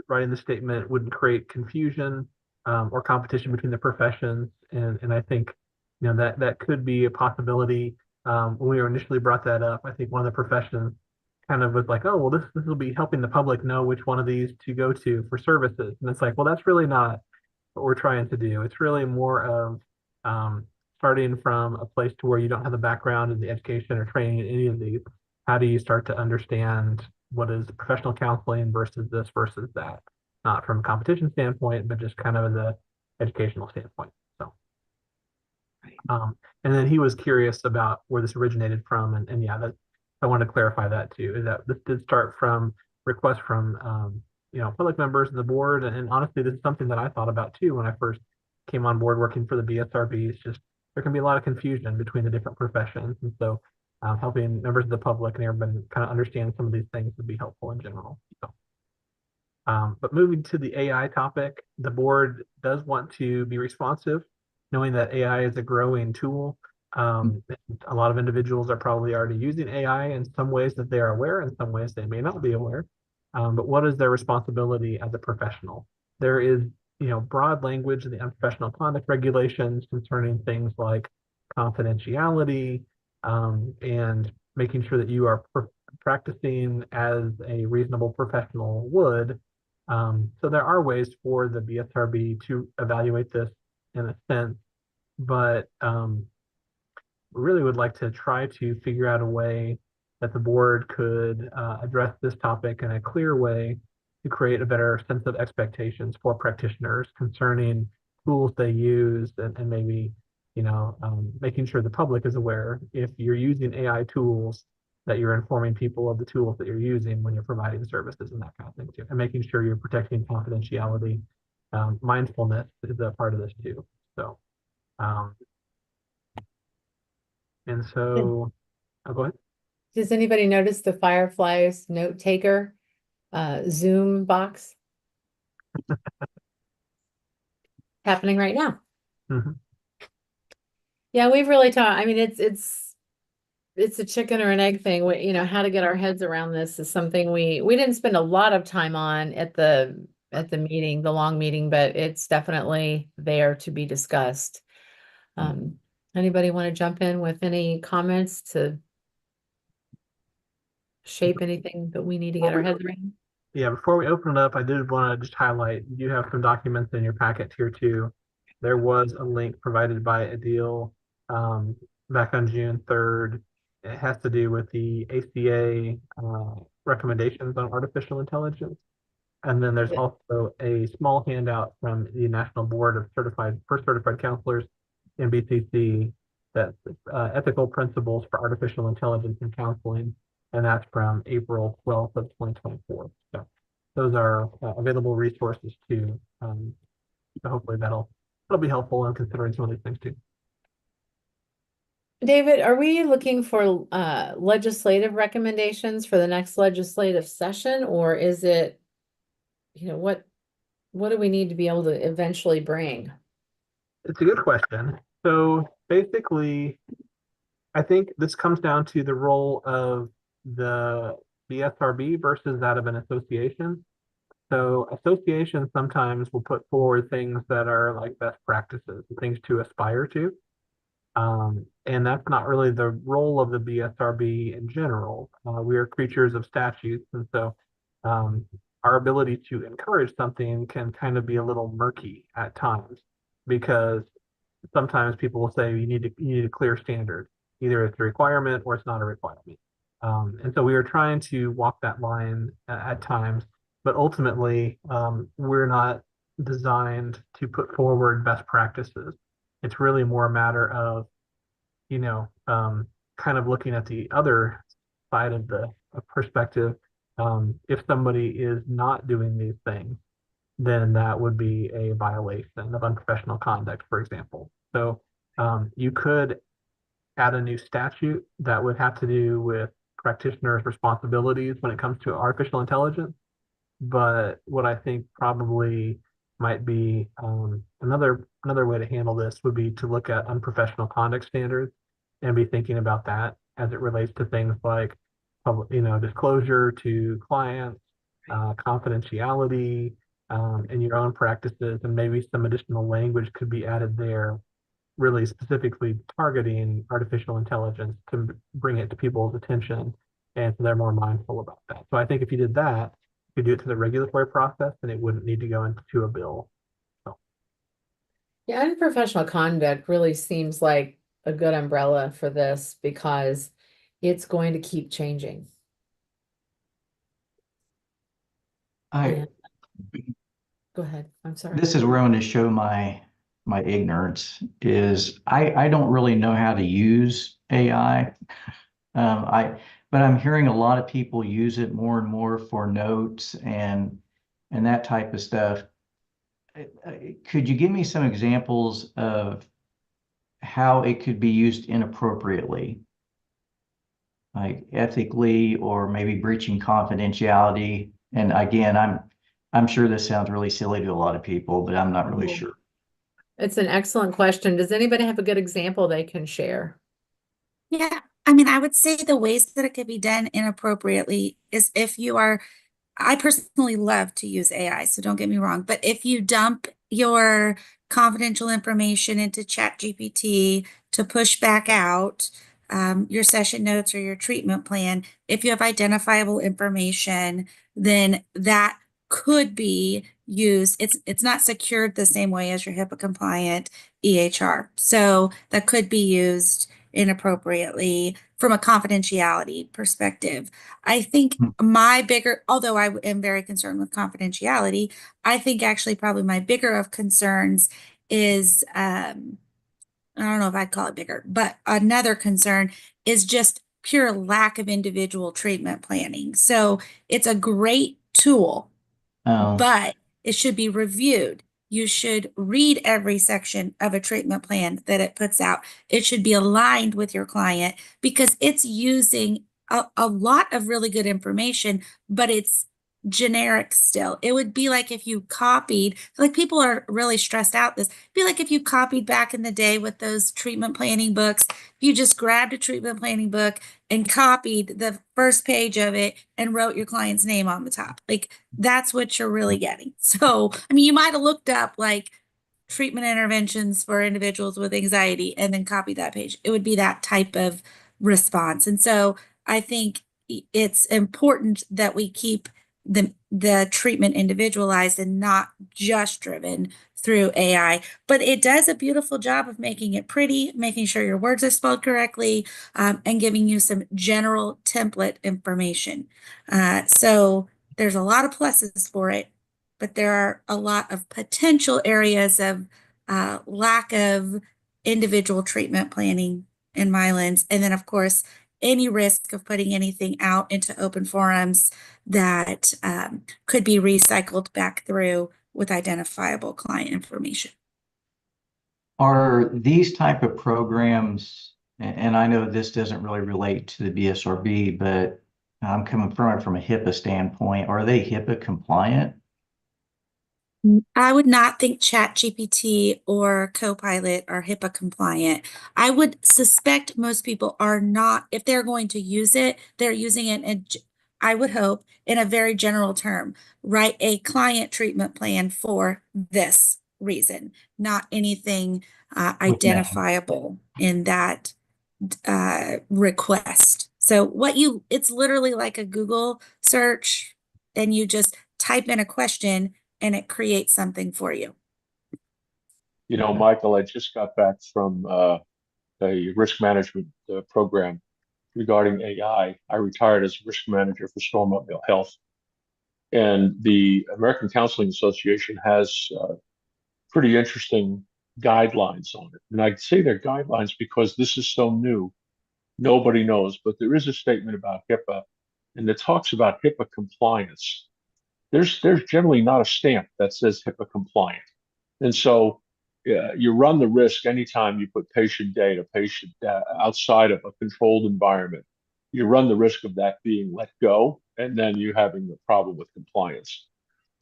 writing the statement wouldn't create confusion or competition between the professions. And I think, that could be a possibility. when we initially brought that up, I think one of the professions kind of was like, oh, well, this will be helping the public know which one of these to go to for services. And it's like, well, that's really not what we're trying to do. It's really more of starting from a place to where you don't have the background in the education or training in any of these. How do you start to understand what is professional counseling versus this versus that? Not from a competition standpoint, but just kind of the educational standpoint. So, and then he was curious about where this originated from, and yeah, that I want to clarify that too. Is that this did start from requests from public members of the board, and honestly, this is something that I thought about too when I first came on board working for the BSRB. It's just there can be a lot of confusion between the different professions, and so helping members of the public and everybody kind of understand some of these things would be helpful in general. So. But moving to the AI topic, the board does want to be responsive, knowing that AI is a growing tool. A lot of individuals are probably already using AI in some ways that they are aware, in some ways they may not be aware. But what is their responsibility as a professional? There is, broad language in the unprofessional conduct regulations concerning things like confidentiality, and making sure that you are practicing as a reasonable professional would. So there are ways for the BSRB to evaluate this in a sense, but we really would like to try to figure out a way that the board could address this topic in a clear way to create a better sense of expectations for practitioners concerning tools they use, and maybe, making sure the public is aware if you're using AI tools, that you're informing people of the tools that you're using when you're providing services and that kind of thing too, and making sure you're protecting confidentiality. Mindfulness is a part of this too. So, and so, I'll go ahead. Does anybody notice the Fireflies note taker Zoom box happening right now? Mm-hmm. Yeah, we've really talked. I mean, it's a chicken or an egg thing. How to get our heads around this is something we didn't spend a lot of time on at the meeting, the long meeting, but it's definitely there to be discussed. Anybody want to jump in with any comments to shape anything that we need to get our heads around? Yeah, before we open it up, I did want to just highlight, you have some documents in your packet here too. There was a link provided by Adil back on June 3rd. It has to do with the ACA recommendations on artificial intelligence. And then there's also a small handout from the National Board of Certified Counselors, NBCC, that's ethical principles for artificial intelligence in counseling, and that's from April 12th of 2024. So those are available resources too. So hopefully that'll be helpful in considering some of these things too. David, are we looking for legislative recommendations for the next legislative session, or is it, what do we need to be able to eventually bring? It's a good question. So basically, I think this comes down to the role of the BSRB versus that of an association. So associations sometimes will put forward things that are like best practices, things to aspire to. And that's not really the role of the BSRB in general. We are creatures of statutes, and so our ability to encourage something can kind of be a little murky at times, because sometimes people will say you need a clear standard. Either it's a requirement or it's not a requirement. And so we are trying to walk that line at times, but ultimately we're not designed to put forward best practices. It's really more a matter of, kind of looking at the other side of the perspective. If somebody is not doing these things, then that would be a violation of unprofessional conduct, for example. So you could add a new statute that would have to do with practitioners' responsibilities when it comes to artificial intelligence. But what I think probably might be another way to handle this would be to look at unprofessional conduct standards and be thinking about that as it relates to things like public, disclosure to clients, confidentiality, and your own practices, and maybe some additional language could be added there really specifically targeting artificial intelligence to bring it to people's attention, and so they're more mindful about that. So I think if you did that, if you do it to the regulatory process, then it wouldn't need to go into a bill. Yeah, and professional conduct really seems like a good umbrella for this because it's going to keep changing. I, Go ahead. I'm sorry. this is where I'm going to show my ignorance is I don't really know how to use AI. But I'm hearing a lot of people use it more and more for notes and that type of stuff. Could you give me some examples of how it could be used inappropriately? Like ethically or maybe breaching confidentiality. And again, I'm sure this sounds really silly to a lot of people, but I'm not really sure. It's an excellent question. Does anybody have a good example they can share? Yeah, I mean, I would say the ways that it could be done inappropriately is if you are, I personally love to use AI, so don't get me wrong, but if you dump your confidential information into ChatGPT to push back out your session notes or your treatment plan, if you have identifiable information, then that could be used. It's not secured the same way as your HIPAA compliant EHR. So that could be used inappropriately from a confidentiality perspective. I think my bigger, although I am very concerned with confidentiality, I think actually probably my bigger of concerns is, I don't know if I'd call it bigger, but another concern is just pure lack of individual treatment planning. So it's a great tool, but it should be reviewed. You should read every section of a treatment plan that it puts out. It should be aligned with your client because it's using a lot of really good information, but it's generic still. It would be like if you copied, like people are really stressed out this. It'd be like if you copied back in the day with those treatment planning books. If you just grabbed a treatment planning book and copied the first page of it and wrote your client's name on the top. Like that's what you're really getting. So, I mean, you might have looked up like treatment interventions for individuals with anxiety and then copy that page. It would be that type of response. And so I think it's important that we keep the treatment individualized and not just driven through AI, but it does a beautiful job of making it pretty, making sure your words are spelled correctly, and giving you some general template information. So there's a lot of pluses for it, but there are a lot of potential areas of lack of individual treatment planning in my lens. And then, of course, any risk of putting anything out into open forums that could be recycled back through with identifiable client information. Are these type of programs, and I know this doesn't really relate to the BSRB, but I'm coming from it from a HIPAA standpoint, are they HIPAA compliant? I would not think ChatGPT or Copilot are HIPAA compliant. I would suspect most people are not, if they're going to use it, they're using it in, I would hope, in a very general term, write a client treatment plan for this reason, not anything identifiable in that request. So it's literally like a Google search, and you just type in a question and it creates something for you. You know, Michael, I just got back from a risk management program regarding AI. I retired as risk manager for Stormont Health. And the American Counseling Association has pretty interesting guidelines on it. And I say they're guidelines because this is so new. Nobody knows, but there is a statement about HIPAA, and it talks about HIPAA compliance. There's generally not a stamp that says HIPAA compliant. And so you run the risk anytime you put patient data, outside of a controlled environment. You run the risk of that being let go, and then you having the problem with compliance.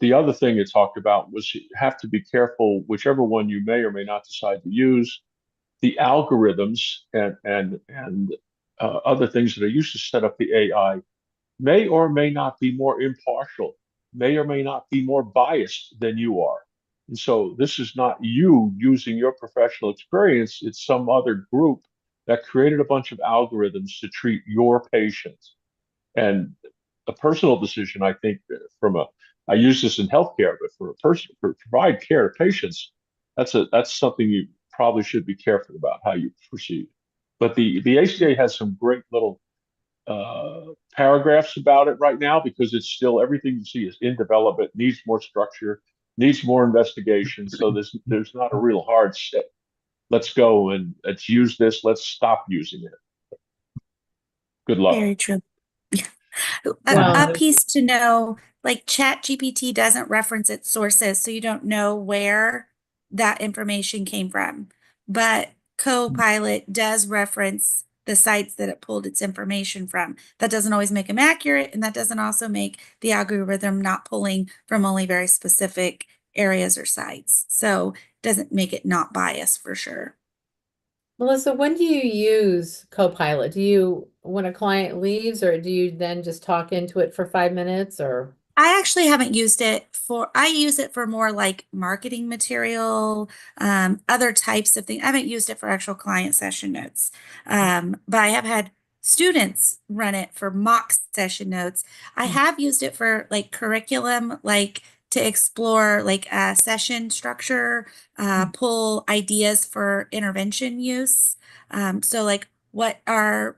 The other thing it talked about was you have to be careful, whichever one you may or may not decide to use, the algorithms and other things that are used to set up the AI may or may not be more impartial, may or may not be more biased than you are. And so this is not you using your professional experience, it's some other group that created a bunch of algorithms to treat your patients. And a personal decision, I think, I use this in healthcare, but for a person to provide care to patients, that's something you probably should be careful about how you proceed. But the ACA has some great little paragraphs about it right now because it's still everything you see is in development, needs more structure, needs more investigation. So there's not a real hard set. Let's go and let's use this. Let's stop using it. Good luck. Very true. Well, A piece to know, like ChatGPT doesn't reference its sources, so you don't know where that information came from. But Copilot does reference the sites that it pulled its information from. That doesn't always make them accurate, and that doesn't also make the algorithm not pulling from only very specific areas or sites. So it doesn't make it not biased for sure. Melissa, when do you use Copilot? Do you, when a client leaves, or do you then just talk into it for 5 minutes or? I actually haven't used it for, I use it for more like marketing material, other types of things. I haven't used it for actual client session notes. But I have had students run it for mock session notes. I have used it for like curriculum, like to explore like a session structure, pull ideas for intervention use. So like what are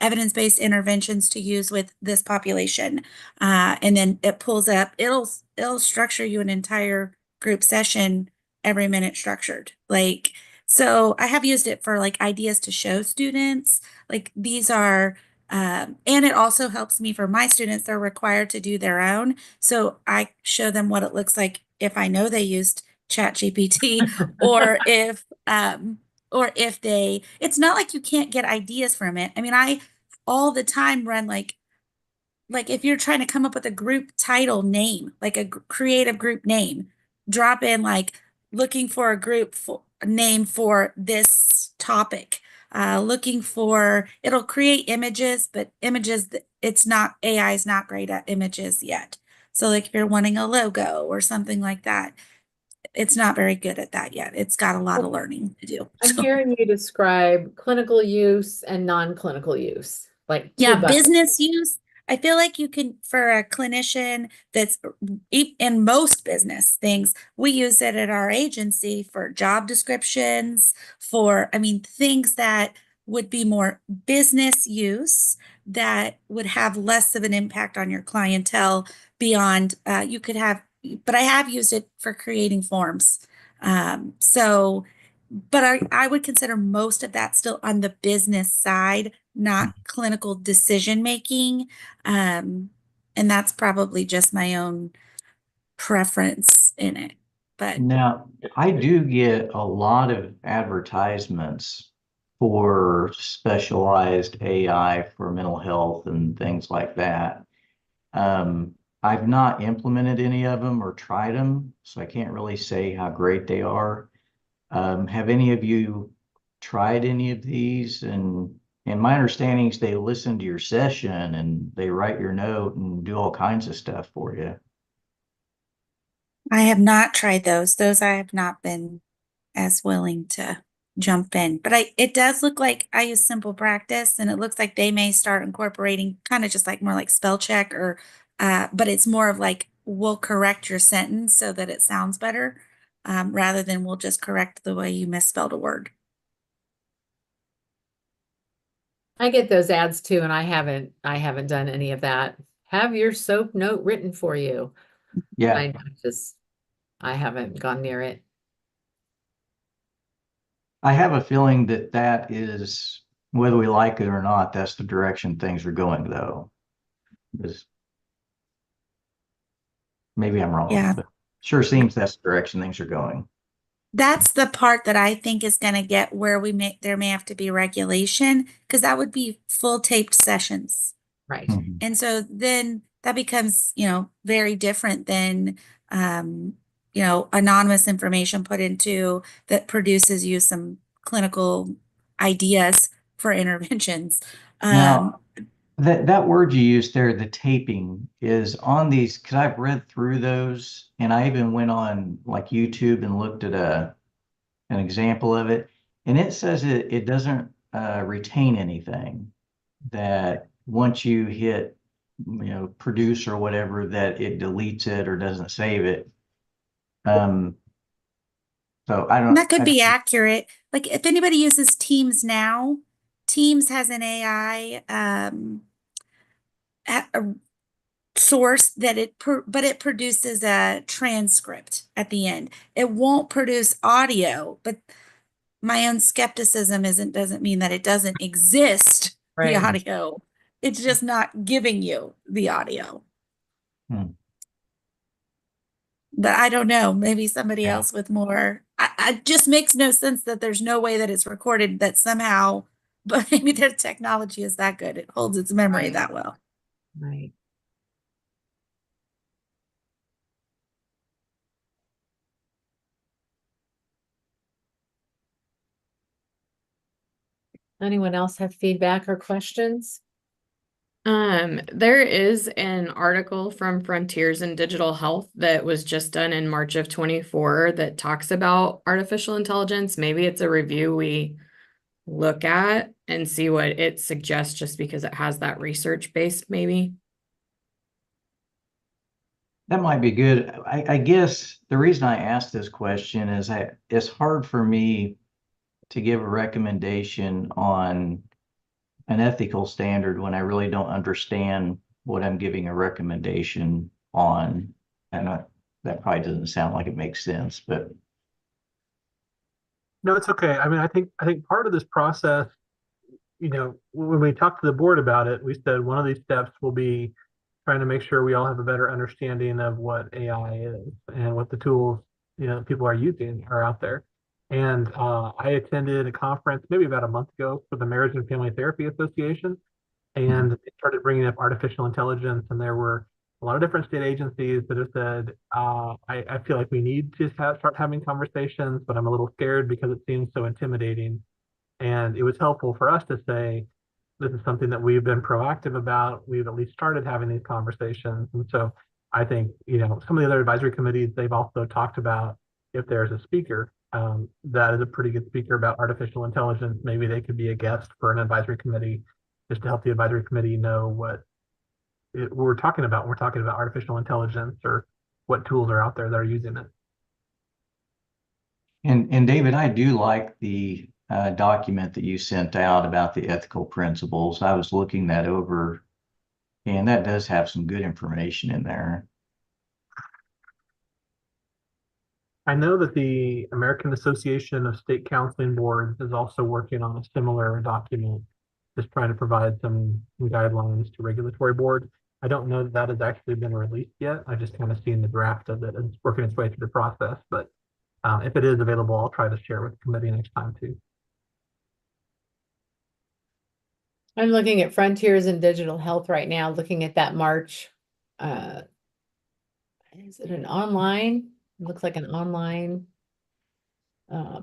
evidence-based interventions to use with this population? And then it pulls up, it'll structure you an entire group session every minute structured. Like, so I have used it for like ideas to show students. Like these are, and it also helps me for my students. They're required to do their own. So I show them what it looks like if I know they used ChatGPT or if they, it's not like you can't get ideas from it. I mean, I all the time run like if you're trying to come up with a group title name, like a creative group name, drop in like looking for a group name for this topic. Looking for, it'll create images, but images, it's not, AI is not great at images yet. So like if you're wanting a logo or something like that, it's not very good at that yet. It's got a lot of learning to do. I'm hearing you describe clinical use and non-clinical use, like two Yeah, buckets. business use. I feel like you can, for a clinician that's in most business things, we use it at our agency for job descriptions, for, I mean, things that would be more business use that would have less of an impact on your clientele beyond, you could have, but I have used it for creating forms. But I would consider most of that still on the business side, not clinical decision making. And that's probably just my own preference in it. But Now, I do get a lot of advertisements for specialized AI for mental health and things like that. I've not implemented any of them or tried them, so I can't really say how great they are. Have any of you tried any of these? And my understanding is they listen to your session and they write your note and do all kinds of stuff for you. I have not tried those. Those I have not been as willing to jump in. But it does look like I use Simple Practice, and it looks like they may start incorporating kind of just like more like spell check or but it's more of like we'll correct your sentence so that it sounds better, rather than we'll just correct the way you misspelled a word. I get those ads too, and I haven't done any of that. Have your soap note written for you. Yeah, I haven't gone near it. I have a feeling that that is, whether we like it or not, that's the direction things are going, though. Is maybe I'm wrong, Yeah. but sure seems that's the direction things are going. That's the part that I think is going to get where there may have to be regulation, because that would be full taped sessions. Right. Mhm. And so then that becomes, very different than, anonymous information put into that produces you some clinical ideas for interventions. Now, That word you used there, the taping, is on these, because I've read through those, and I even went on like YouTube and looked at an example of it, and it says it doesn't retain anything. That once you hit, produce or whatever, that it deletes it or doesn't save it. So I And that don't. could be accurate. Like if anybody uses Teams now, Teams has an AI a source that but it produces a transcript at the end. It won't produce audio, but my own skepticism doesn't mean that it doesn't exist, the Right. audio. It's just not giving you the audio. Hmm. But I don't know, maybe somebody Yeah. else with more. It just makes no sense that there's no way that it's recorded that somehow, but maybe their technology is that good. It holds its memory Right. that well. Right. Anyone else have feedback or questions? There is an article from Frontiers in Digital Health that was just done in March of 24 that talks about artificial intelligence. Maybe it's a review we look at and see what it suggests just because it has that research base, maybe. That might be good. I guess the reason I asked this question is that it's hard for me to give a recommendation on an ethical standard when I really don't understand what I'm giving a recommendation on. And that probably doesn't sound like it makes sense, but No, it's okay. I mean, I think part of this process, when we talked to the board about it, we said one of these steps will be trying to make sure we all have a better understanding of what AI is and what the tools, people are using are out there. And I attended a conference maybe about a month ago for the Marriage and Family Therapy Association, and it started bringing up artificial intelligence, and there were a lot of different state agencies that have said, I feel like we need to start having conversations, but I'm a little scared because it seems so intimidating. And it was helpful for us to say, this is something that we've been proactive about. We've at least started having these conversations. And so I think, some of the other advisory committees, they've also talked about if there's a speaker that is a pretty good speaker about artificial intelligence, maybe they could be a guest for an advisory committee just to help the advisory committee know what we're talking about. We're talking about artificial intelligence or what tools are out there that are using it. and David, I do like the document that you sent out about the ethical principles. I was looking that over, and that does have some good information in there. I know that the American Association of State Counseling Boards is also working on a similar document, just trying to provide some guidelines to regulatory boards. I don't know that has actually been released yet. I just kind of seen the draft of it. It's working its way through the process, but if it is available, I'll try to share with the committee next time too. I'm looking at Frontiers in Digital Health right now, looking at that March. Is it an online? It looks like an online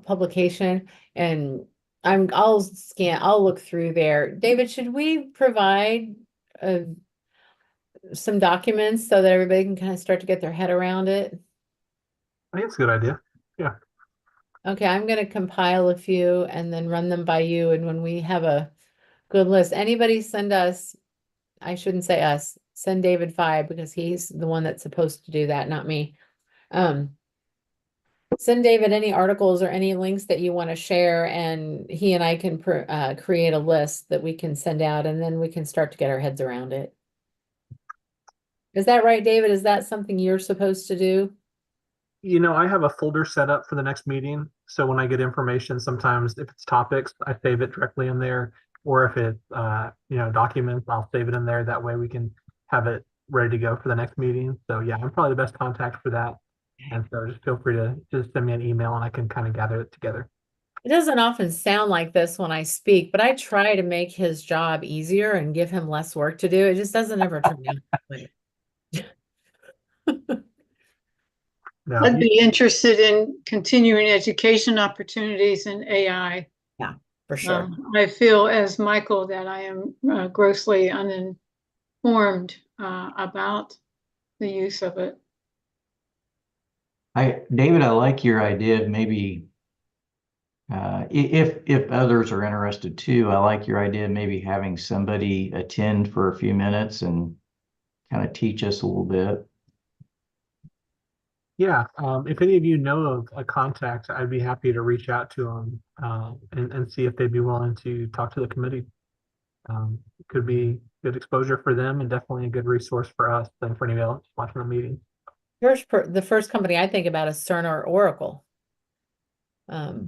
publication, and I'll look through there. David, should we provide some documents so that everybody can kind of start to get their head around it? I think it's a good idea. Yeah. Okay, I'm gonna compile a few and then run them by you, and when we have a good list, anybody send us, I shouldn't say us, send David 5 because he's the one that's supposed to do that, not me. Send David any articles or any links that you want to share, and he and I can create a list that we can send out, and then we can start to get our heads around it. Is that right, David? Is that something you're supposed to do? I have a folder set up for the next meeting. So when I get information, sometimes if it's topics, I save it directly in there. Or if it's, documents, I'll save it in there. That way we can have it ready to go for the next meeting. So yeah, I'm probably the best contact for that. And so just feel free to just send me an email and I can kind of gather it together. It doesn't often sound like this when I speak, but I try to make his job easier and give him less work to do. It just doesn't ever turn out that way. No, I'd be interested in continuing education opportunities in AI. Yeah. for sure. I feel as Michael that I am grossly uninformed about the use of it. David, I like your idea of maybe, if others are interested too, I like your idea of maybe having somebody attend for a few minutes and kind of teach us a little bit. Yeah, if any of you know of a contact, I'd be happy to reach out to them and see if they'd be willing to talk to the committee. It could be good exposure for them and definitely a good resource for us than for anybody else watching the meeting. The first company I think about is Cerner or Oracle. I'll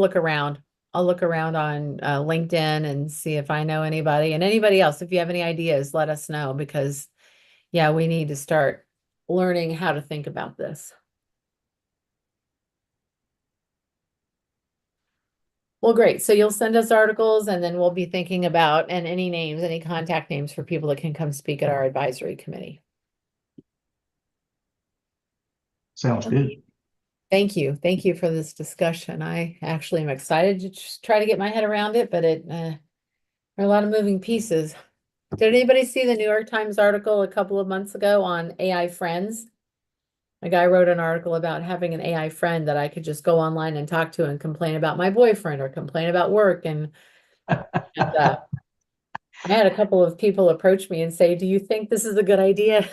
look around. I'll look around on LinkedIn and see if I know anybody, and anybody else. If you have any ideas, let us know, because yeah, we need to start learning how to think about this. Well, great. So you'll send us articles, and then we'll be thinking about, and any names, any contact names for people that can come speak at our advisory committee. Sounds good. Thank you. Thank you for this discussion. I actually am excited to just try to get my head around it, but there are a lot of moving pieces. Did anybody see the New York Times article a couple of months ago on AI friends? A guy wrote an article about having an AI friend that I could just go online and talk to and complain about my boyfriend or complain about work. And I had a couple of people approach me and say, "Do you think this is a good idea?"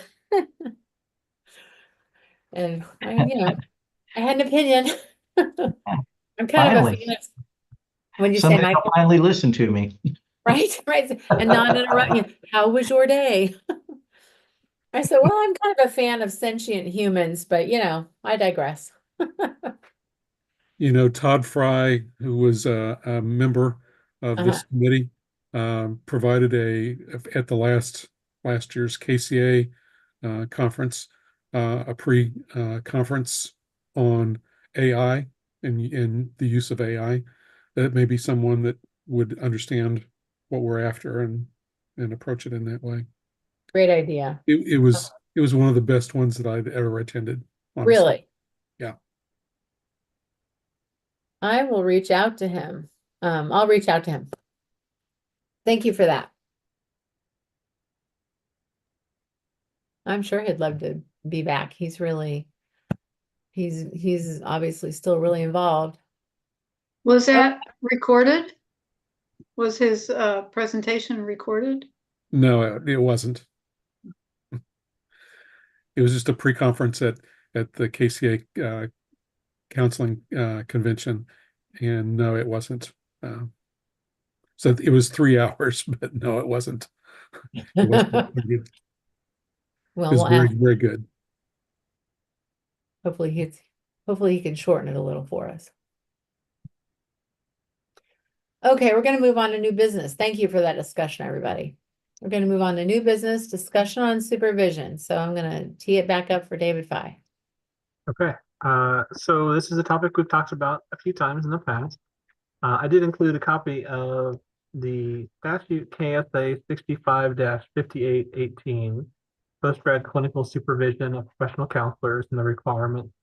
And I had an opinion. I'm kind of a fan of, when you say, Somebody Michael, will finally listen to me. right, and not interrupt you. How was your day? I said, well, I'm kind of a fan of sentient humans, but I digress. Todd Fry, who was a member of this committee, provided at the last year's KCA conference, a pre-conference on AI and the use of AI. That may be someone that would understand what we're after and approach it in that way. Great idea. It was one of the best ones that I've ever attended, honestly. Really? Yeah. I will reach out to him. I'll reach out to him. Thank you for that. I'm sure he'd love to be back. He's obviously still really involved. Was that recorded? Was his presentation recorded? No, it wasn't. It was just a pre-conference at the KCA counseling convention, and no, it wasn't. So it was 3 hours, but no, it wasn't. It wasn't. It Well, was we'll very, ask. very good. Hopefully he can shorten it a little for us. Okay, we're going to move on to new business. Thank you for that discussion, everybody. We're going to move on to new business discussion on supervision. So I'm going to tee it back up for David Fye. Okay, so this is a topic we've talked about a few times in the past. I did include a copy of the statute KSA 65-5818, post-grad clinical supervision of professional counselors and the requirements.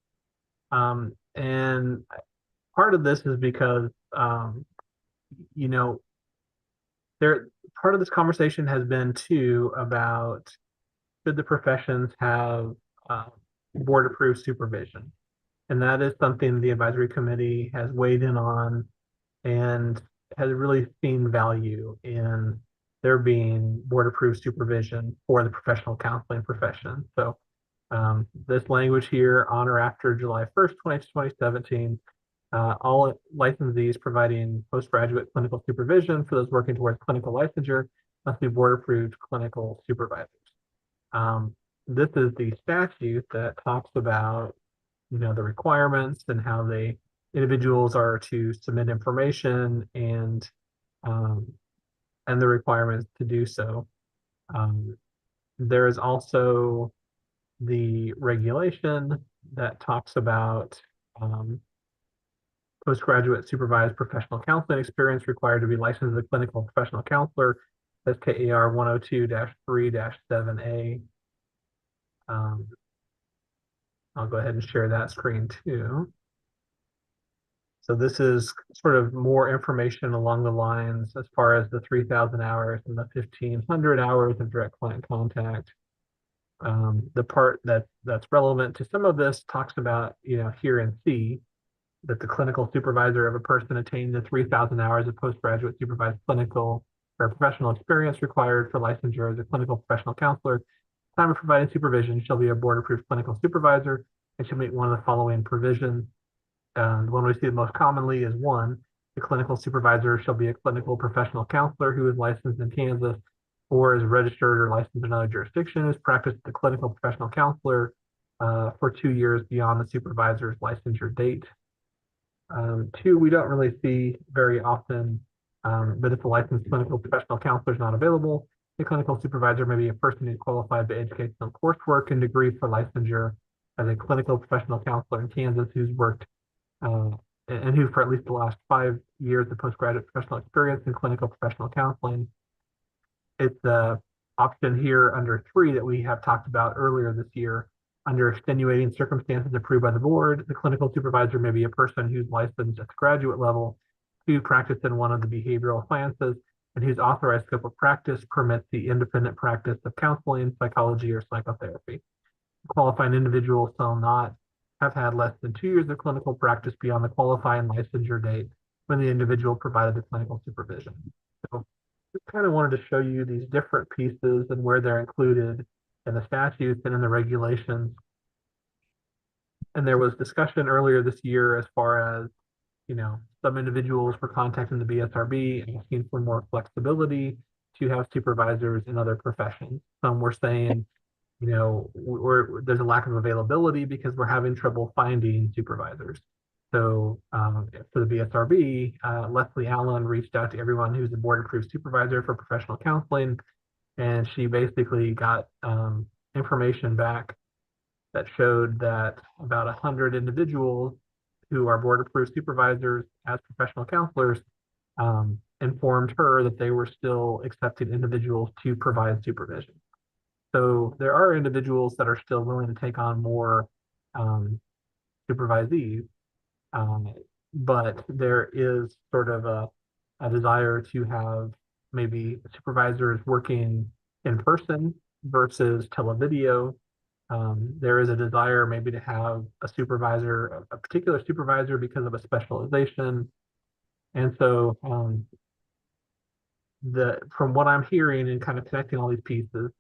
And part of this is because, part of this conversation has been too about, should the professions have board-approved supervision? And that is something the advisory committee has weighed in on and has really seen value in there being board-approved supervision for the professional counseling profession. So this language here, on or after July 1st, 2017, all licensees providing postgraduate clinical supervision for those working towards clinical licensure must be board-approved clinical supervisors. This is the statute that talks about, the requirements and how individuals are to submit information and the requirements to do so. There is also the regulation that talks about postgraduate supervised professional counseling experience required to be licensed as a clinical professional counselor. That's KAR 102-3-7A. I'll go ahead and share that screen too. So this is sort of more information along the lines as far as the 3,000 hours and the 1,500 hours of direct client contact. The part that's relevant to some of this talks about, here in C, that the clinical supervisor of a person attained the 3,000 hours of postgraduate supervised clinical or professional experience required for licensure as a clinical professional counselor. Time of providing supervision shall be a board-approved clinical supervisor and shall meet one of the following provisions. The one we see most commonly is 1, the clinical supervisor shall be a clinical professional counselor who is licensed in Kansas or is registered or licensed in another jurisdiction, is practiced the clinical professional counselor for 2 years beyond the supervisor's licensure date. 2, we don't really see very often, but if a licensed clinical professional counselor is not available, the clinical supervisor may be a person who's qualified by educational coursework and degree for licensure as a clinical professional counselor in Kansas who's worked and who for at least the last 5 years of postgraduate professional experience in clinical professional counseling. It's the option here under 3 that we have talked about earlier this year. Under extenuating circumstances approved by the board, the clinical supervisor may be a person who's licensed at the graduate level, who practiced in one of the behavioral sciences, and whose authorized scope of practice permits the independent practice of counseling, psychology, or psychotherapy. Qualifying individuals shall not have had less than 2 years of clinical practice beyond the qualifying licensure date when the individual provided the clinical supervision. So just kind of wanted to show you these different pieces and where they're included in the statutes and in the regulations. And there was discussion earlier this year as far as, some individuals were contacting the BSRB asking for more flexibility to have supervisors in other professions. Some were saying, there's a lack of availability because we're having trouble finding supervisors. So for the BSRB, Leslie Allen reached out to everyone who's a board-approved supervisor for professional counseling, and she basically got information back that showed that about 100 individuals who are board-approved supervisors as professional counselors informed her that they were still accepting individuals to provide supervision. So there are individuals that are still willing to take on more supervisees, but there is sort of a desire to have maybe supervisors working in person versus televideo. There is a desire maybe to have a supervisor, a particular supervisor because of a specialization. And so from what I'm hearing and kind of connecting all these pieces,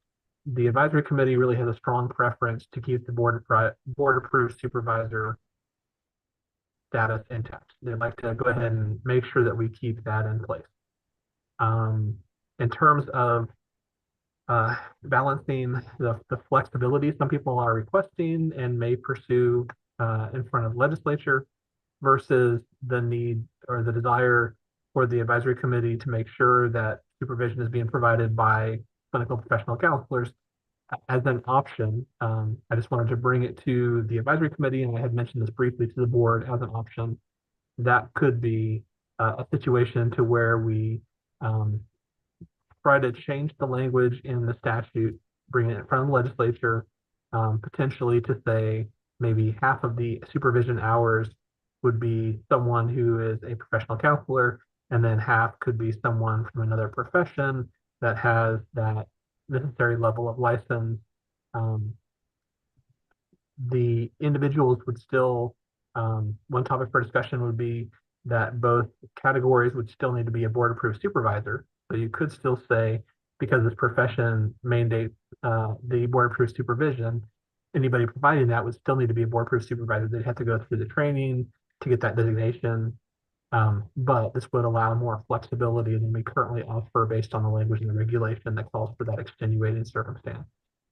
the advisory committee really has a strong preference to keep the board-approved supervisor status intact. They'd like to go ahead and make sure that we keep that in place. In terms of balancing the flexibility some people are requesting and may pursue in front of legislature versus the need or the desire for the advisory committee to make sure that supervision is being provided by clinical professional counselors as an option. I just wanted to bring it to the advisory committee, and I had mentioned this briefly to the board as an option. That could be a situation to where we try to change the language in the statute, bring it in front of the legislature, potentially to say maybe half of the supervision hours would be someone who is a professional counselor, and then half could be someone from another profession that has that necessary level of license. The individuals would still, one topic for discussion would be that both categories would still need to be a board-approved supervisor. So you could still say, because this profession mandates the board-approved supervision, anybody providing that would still need to be a board-approved supervisor. They'd have to go through the training to get that designation. But this would allow more flexibility than we currently offer based on the language in the regulation that calls for that extenuating circumstance,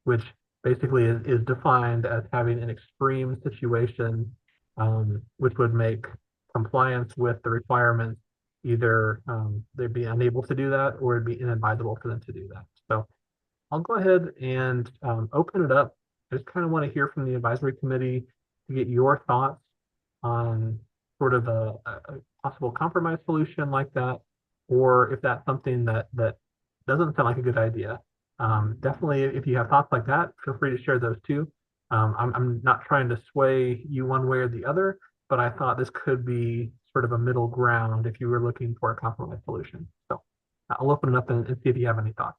which basically is defined as having an extreme situation, which would make compliance with the requirements either they'd be unable to do that or it'd be inadvisable for them to do that. So I'll go ahead and open it up. I just kind of want to hear from the advisory committee to get your thoughts on sort of a possible compromise solution like that, or if that's something that doesn't sound like a good idea. Definitely, if you have thoughts like that, feel free to share those too. I'm not trying to sway you one way or the other, but I thought this could be sort of a middle ground if you were looking for a compromise solution. So I'll open it up and see if you have any thoughts.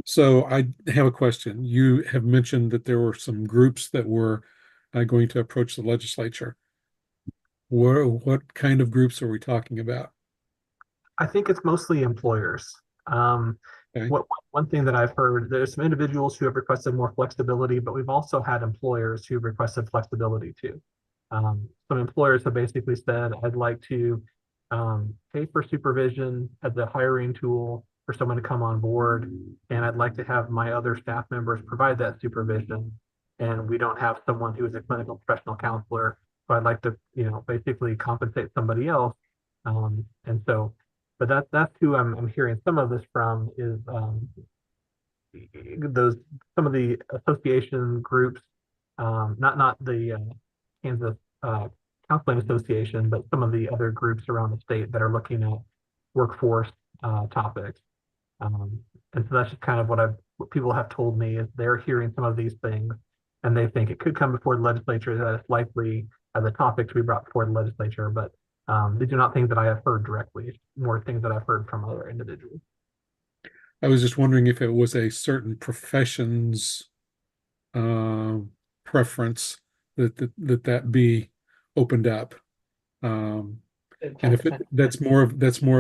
So I have a question. You have mentioned that there were some groups that were going to approach the legislature. What kind of groups are we talking about? I think it's mostly employers. Okay. One thing that I've heard, there's some individuals who have requested more flexibility, but we've also had employers who requested flexibility too. Some employers have basically said, I'd like to pay for supervision as a hiring tool for someone to come on board, and I'd like to have my other staff members provide that supervision. And we don't have someone who is a clinical professional counselor, so I'd like to, basically compensate somebody else. And so, but that's who I'm hearing some of this from is some of the association groups, not the Kansas Counseling Association, but some of the other groups around the state that are looking at workforce topics. And so that's just kind of what people have told me is they're hearing some of these things and they think it could come before the legislature, that it's likely as a topic to be brought before the legislature, but these are not things that I have heard directly, it's more things that I've heard from other individuals. I was just wondering if it was a certain profession's preference that be opened up. And if that's more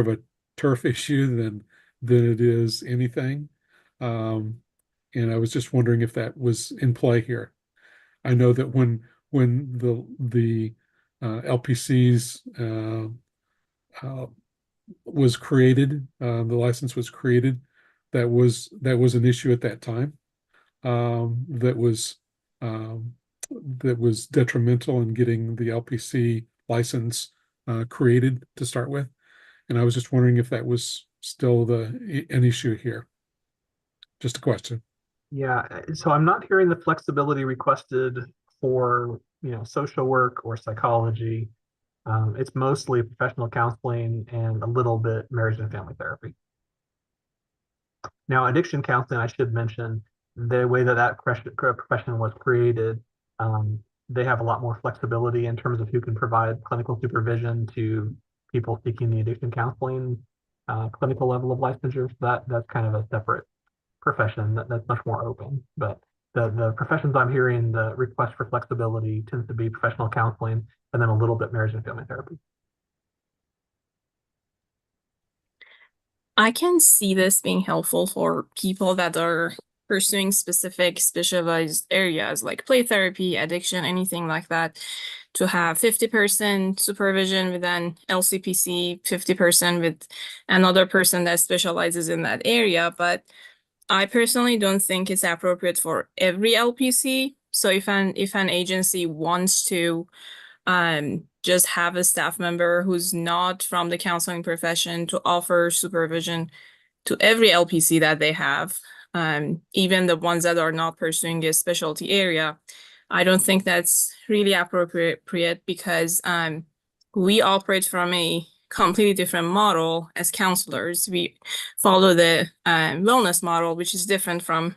of a turf issue than it is anything. And I was just wondering if that was in play here. I know that when the LPCs was created, the license was created, that was an issue at that time. That was detrimental in getting the LPC license created to start with. And I was just wondering if that was still an issue here. Just a question. Yeah, so I'm not hearing the flexibility requested for, social work or psychology. It's mostly professional counseling and a little bit marriage and family therapy. Now, addiction counseling, I should mention, the way that profession was created, they have a lot more flexibility in terms of who can provide clinical supervision to people seeking the addiction counseling clinical level of licensure. So that's kind of a separate profession that's much more open. But the professions I'm hearing, the request for flexibility tends to be professional counseling and then a little bit marriage and family therapy. I can see this being helpful for people that are pursuing specific specialized areas like play therapy, addiction, anything like that, to have 50% supervision with an LCPC, 50% with another person that specializes in that area. But I personally don't think it's appropriate for every LPC. So if an agency wants to just have a staff member who's not from the counseling profession to offer supervision to every LPC that they have, even the ones that are not pursuing a specialty area, I don't think that's really appropriate because we operate from a completely different model as counselors. We follow the wellness model, which is different from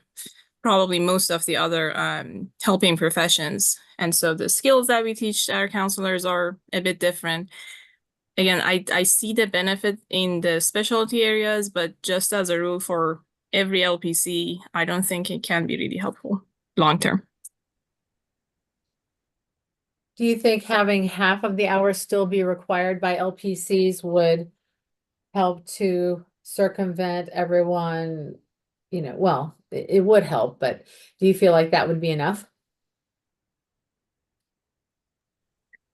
probably most of the other helping professions. And so the skills that we teach our counselors are a bit different. Again, I see the benefit in the specialty areas, but just as a rule for every LPC, I don't think it can be really helpful long term. Do you think having half of the hours still be required by LPCs would help to circumvent everyone? Well, it would help, but do you feel like that would be enough?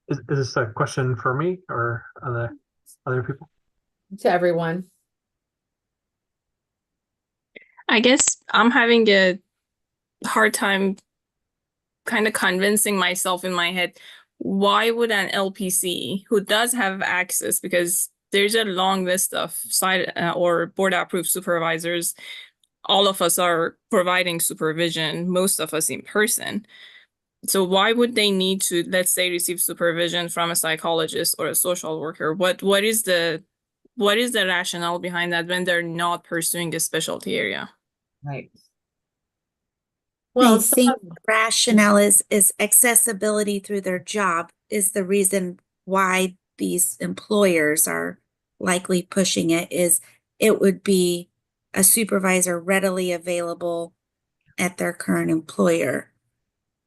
Is this a question for me or other people? To everyone. I guess I'm having a hard time kind of convincing myself in my head, why would an LPC who does have access, because there's a long list of site or board approved supervisors, all of us are providing supervision, most of us in person. So why would they need to, let's say, receive supervision from a psychologist or a social worker? What is the rationale behind that when they're not pursuing a specialty area? Right. Well, I some think of- rationale is accessibility through their job is the reason why these employers are likely pushing it is it would be a supervisor readily available at their current employer.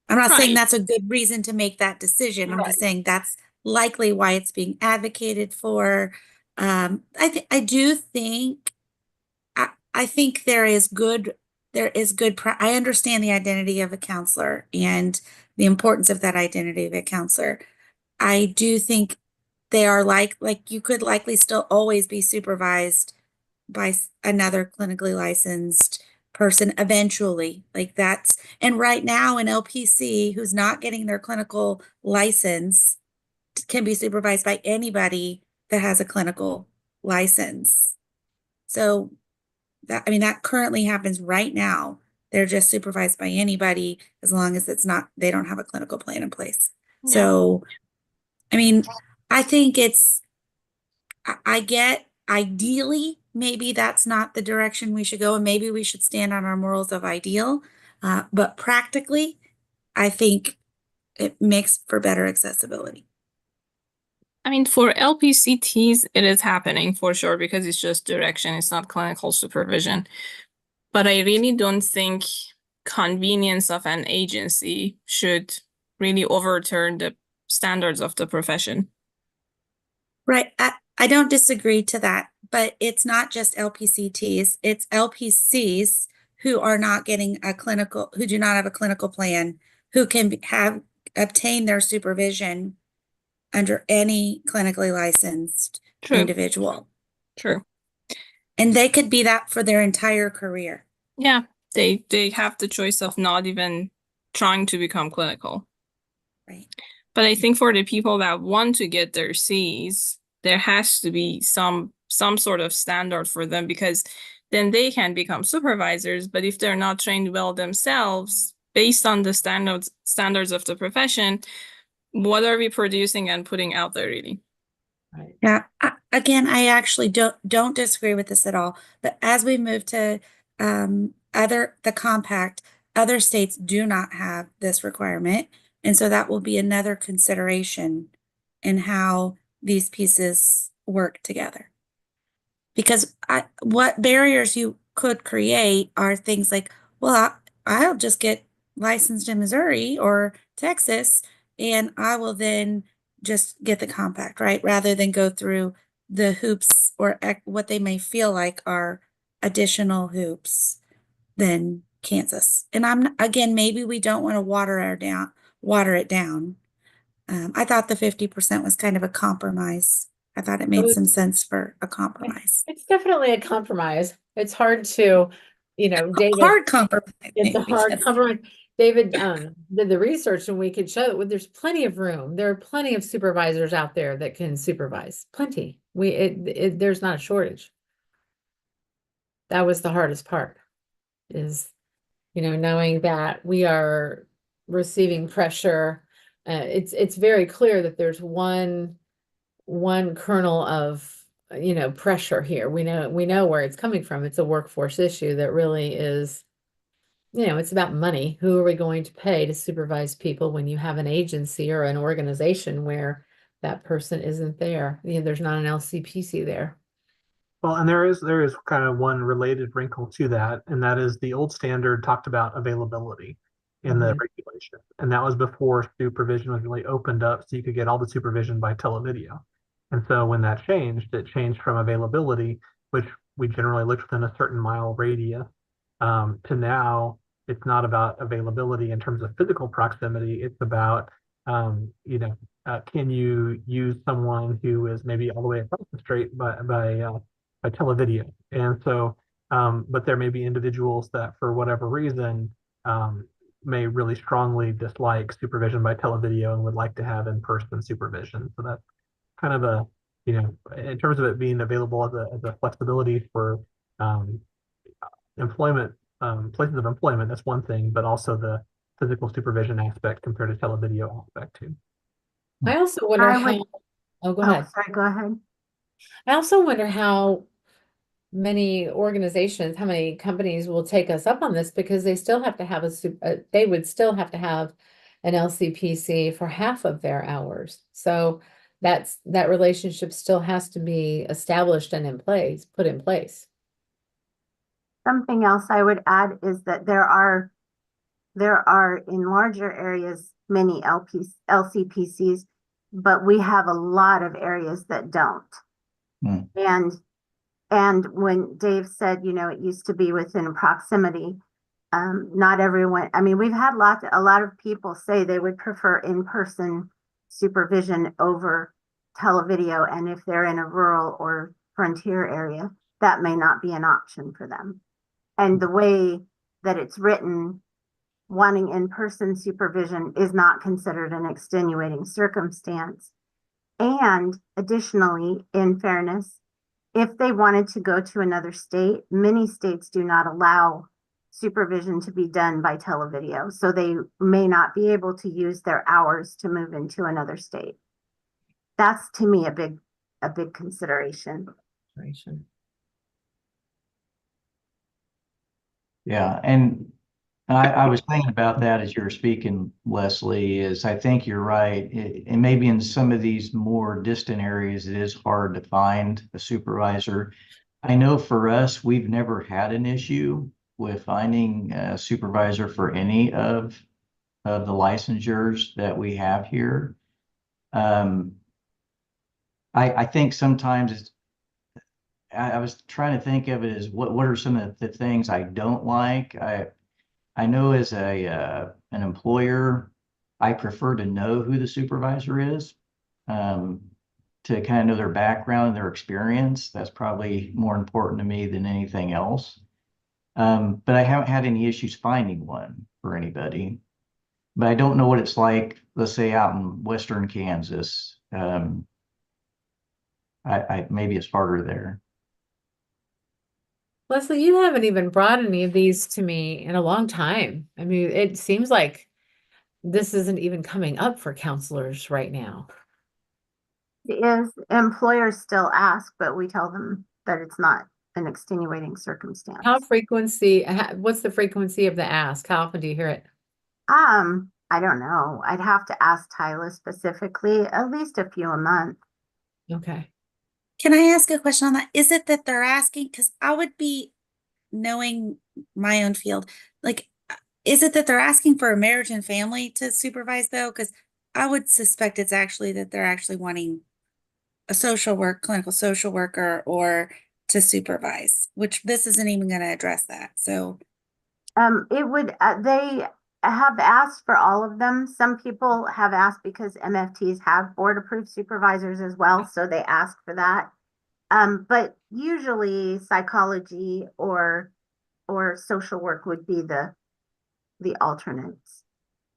I'm not saying Right. that's a good reason to make that decision. I'm just saying that's likely why it's being advocated for. I do think I think I understand the identity of a counselor and the importance of that identity of a counselor. I do think they are like you could likely still always be supervised by another clinically licensed person eventually. Like that's, and right now an LPC who's not getting their clinical license can be supervised by anybody that has a clinical license. So that, I mean, that currently happens right now. They're just supervised by anybody as long as they don't have a clinical plan in place. Yeah. So, I mean, I think I get ideally, maybe that's not the direction we should go, and maybe we should stand on our morals of ideal. But practically, I think it makes for better accessibility. I mean, for LPCTs, it is happening for sure because it's just direction, it's not clinical supervision. But I really don't think convenience of an agency should really overturn the standards of the profession. Right. I don't disagree to that, but it's not just LPCTs, it's LPCs who are not getting who do not have a clinical plan, who can obtain their supervision under any clinically licensed True. individual. True. And they could be that for their entire career. Yeah, they have the choice of not even trying to become clinical. Right. But I think for the people that want to get their Cs, there has to be some sort of standard for them because then they can become supervisors. But if they're not trained well themselves, based on the standards of the profession, what are we producing and putting out there really? Right. Yeah. Again, I actually don't disagree with this at all. But as we move to the compact, other states do not have this requirement. And so that will be another consideration in how these pieces work together. Because what barriers you could create are things like, well, I'll just get licensed in Missouri or Texas, and I will then just get the compact, right? Rather than go through the hoops or what they may feel like are additional hoops than Kansas. And again, maybe we don't want to water it down. I thought the 50% was kind of a compromise. I thought it made some sense for a compromise. It's definitely a compromise. It's hard to, David. Hard compromise. It's a hard compromise. David did the research and we could show that there's plenty of room. There are plenty of supervisors out there that can supervise. Plenty. There's not a shortage. That was the hardest part is, knowing that we are receiving pressure. It's very clear that there's one kernel of pressure here. We know where it's coming from. It's a workforce issue that really is, it's about money. Who are we going to pay to supervise people when you have an agency or an organization where that person isn't there? There's not an LCPC there. Well, and there is kind of one related wrinkle to that, and that is the old standard talked about availability in the regulation. And that was before supervision was really opened up so you could get all the supervision by televideo. And so when that changed, it changed from availability, which we generally looked within a certain mile radius, to now it's not about availability in terms of physical proximity. It's about, can you use someone who is maybe all the way across the street by televideo? And so, but there may be individuals that for whatever reason may really strongly dislike supervision by televideo and would like to have in-person supervision. So that's kind of in terms of it being available as a flexibility for employment, places of employment, that's one thing, but also the physical supervision aspect compared to televideo aspect too. I also wonder I would- how, oh, go ahead. Sorry, go ahead. I also wonder how many organizations, how many companies will take us up on this because they still have to have they would still have to have an LCPC for half of their hours. So that relationship still has to be established and put in place. Something else I would add is that there are in larger areas many LCPCs, but we have a lot of areas that don't. And when Dave said, it used to be within proximity, not everyone, I mean, we've had a lot of people say they would prefer in-person supervision over televideo. And if they're in a rural or frontier area, that may not be an option for them. And the way that it's written, wanting in-person supervision is not considered an extenuating circumstance. And additionally, in fairness, if they wanted to go to another state, many states do not allow supervision to be done by televideo. So they may not be able to use their hours to move into another state. That's to me a big consideration. Yeah, and I was thinking about that as you were speaking, Leslie, is I think you're right. And maybe in some of these more distant areas, it is hard to find a supervisor. I know for us, we've never had an issue with finding a supervisor for any of the licensures that we have here. I think sometimes I was trying to think of it as what are some of the things I don't like. I know as an employer, I prefer to know who the supervisor is, to kind of know their background and their experience. That's probably more important to me than anything else. But I haven't had any issues finding one for anybody. But I don't know what it's like, let's say out in Western Kansas. Maybe it's harder there. Leslie, you haven't even brought any of these to me in a long time. I mean, it seems like this isn't even coming up for counselors right now. Employers still ask, but we tell them that it's not an extenuating circumstance. What's the frequency of the ask? How often do you hear it? I don't know. I'd have to ask Tyler specifically, at least a few a month. Okay. Can I ask a question on that? Is it that they're asking, because I would be knowing my own field, like, is it that they're asking for a marriage and family to supervise though? Because I would suspect it's actually that they're actually wanting a clinical social worker or to supervise, which this isn't even going to address that. So they have asked for all of them. Some people have asked because MFTs have board approved supervisors as well. So they ask for that. But usually psychology or social work would be the alternates.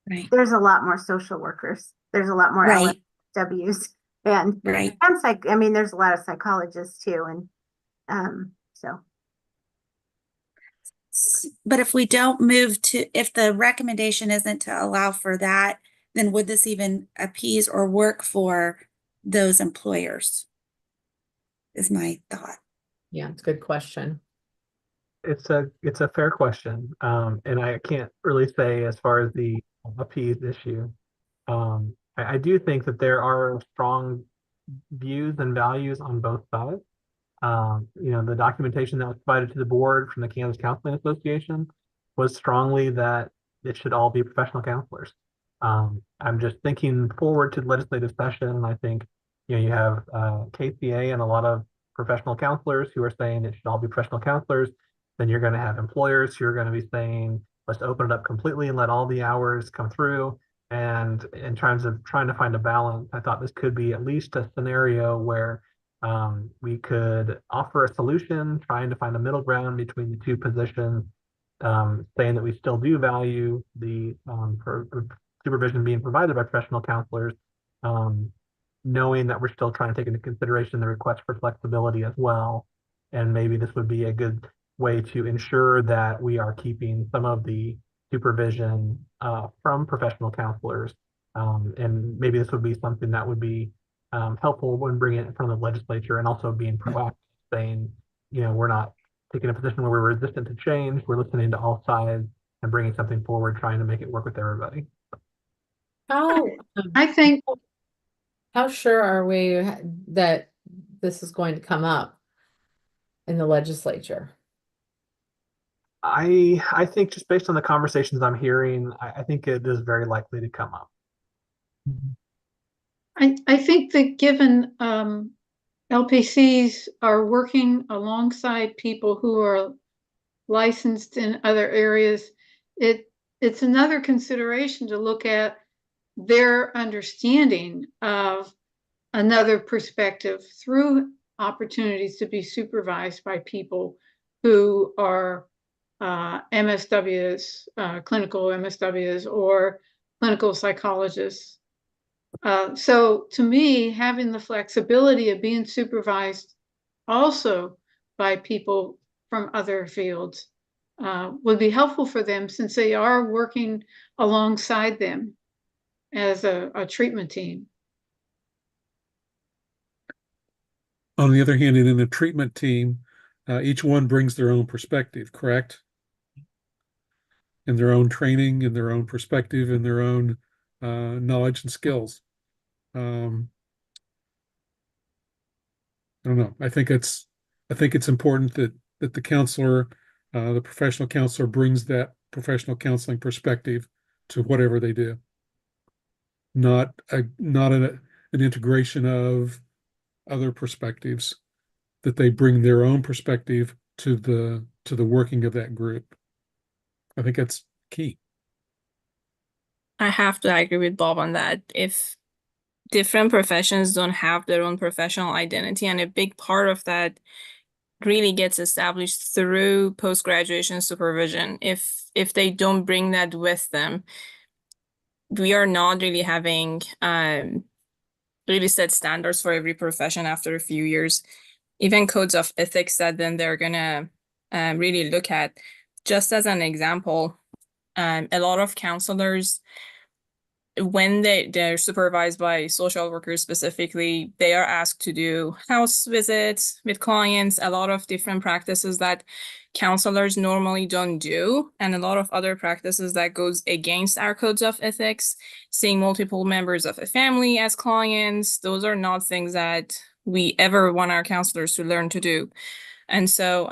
right. There's a lot more social workers. There's a lot more Right. LSWs and I mean, there's a lot of psychologists too. And so. But if we don't move if the recommendation isn't to allow for that, then would this even appease or work for those employers? Is my thought. Yeah, it's a good question. It's a fair question. And I can't really say as far as the appease issue. I do think that there are strong views and values on both sides. The documentation that was provided to the board from the Kansas Counseling Association was strongly that it should all be professional counselors. I'm just thinking forward to the legislative session. I think, you have KCA and a lot of professional counselors who are saying it should all be professional counselors. Then you're going to have employers who are going to be saying, let's open it up completely and let all the hours come through. And in terms of trying to find a balance, I thought this could be at least a scenario where we could offer a solution, trying to find a middle ground between the two positions, saying that we still do value the supervision being provided by professional counselors, knowing that we're still trying to take into consideration the request for flexibility as well. And maybe this would be a good way to ensure that we are keeping some of the supervision from professional counselors. And maybe this would be something that would be helpful when bringing it in front of the legislature, and also being proactive, saying, we're not taking a position where we're resistant to change. We're listening to all sides and bringing something forward, trying to make it work with everybody. How, I think how sure are we that this is going to come up in the legislature? I think just based on the conversations I'm hearing, I think it is very likely to come up. I think that given LPCs are working alongside people who are licensed in other areas, it's another consideration to look at their understanding of another perspective through opportunities to be supervised by people who are MSWs, clinical MSWs, or clinical psychologists. So to me, having the flexibility of being supervised also by people from other fields would be helpful for them, since they are working alongside them as a treatment team. On the other hand, in a treatment team, each one brings their own perspective, correct? And their own training and their own perspective and their own knowledge and skills. I don't know. I think it's important that the counselor, the professional counselor, brings that professional counseling perspective to whatever they do. Not an integration of other perspectives, that they bring their own perspective to the working of that group. I think that's key. I have to agree with Bob on that. If different professions don't have their own professional identity, and a big part of that really gets established through post-graduation supervision, if they don't bring that with them, we are not really having really set standards for every profession after a few years. Even codes of ethics that then they're gonna really look at. Just as an example, a lot of counselors, when they're supervised by social workers specifically, they are asked to do house visits with clients, a lot of different practices that counselors normally don't do, and a lot of other practices that goes against our codes of ethics, seeing multiple members of a family as clients. Those are not things that we ever want our counselors to learn to do. And so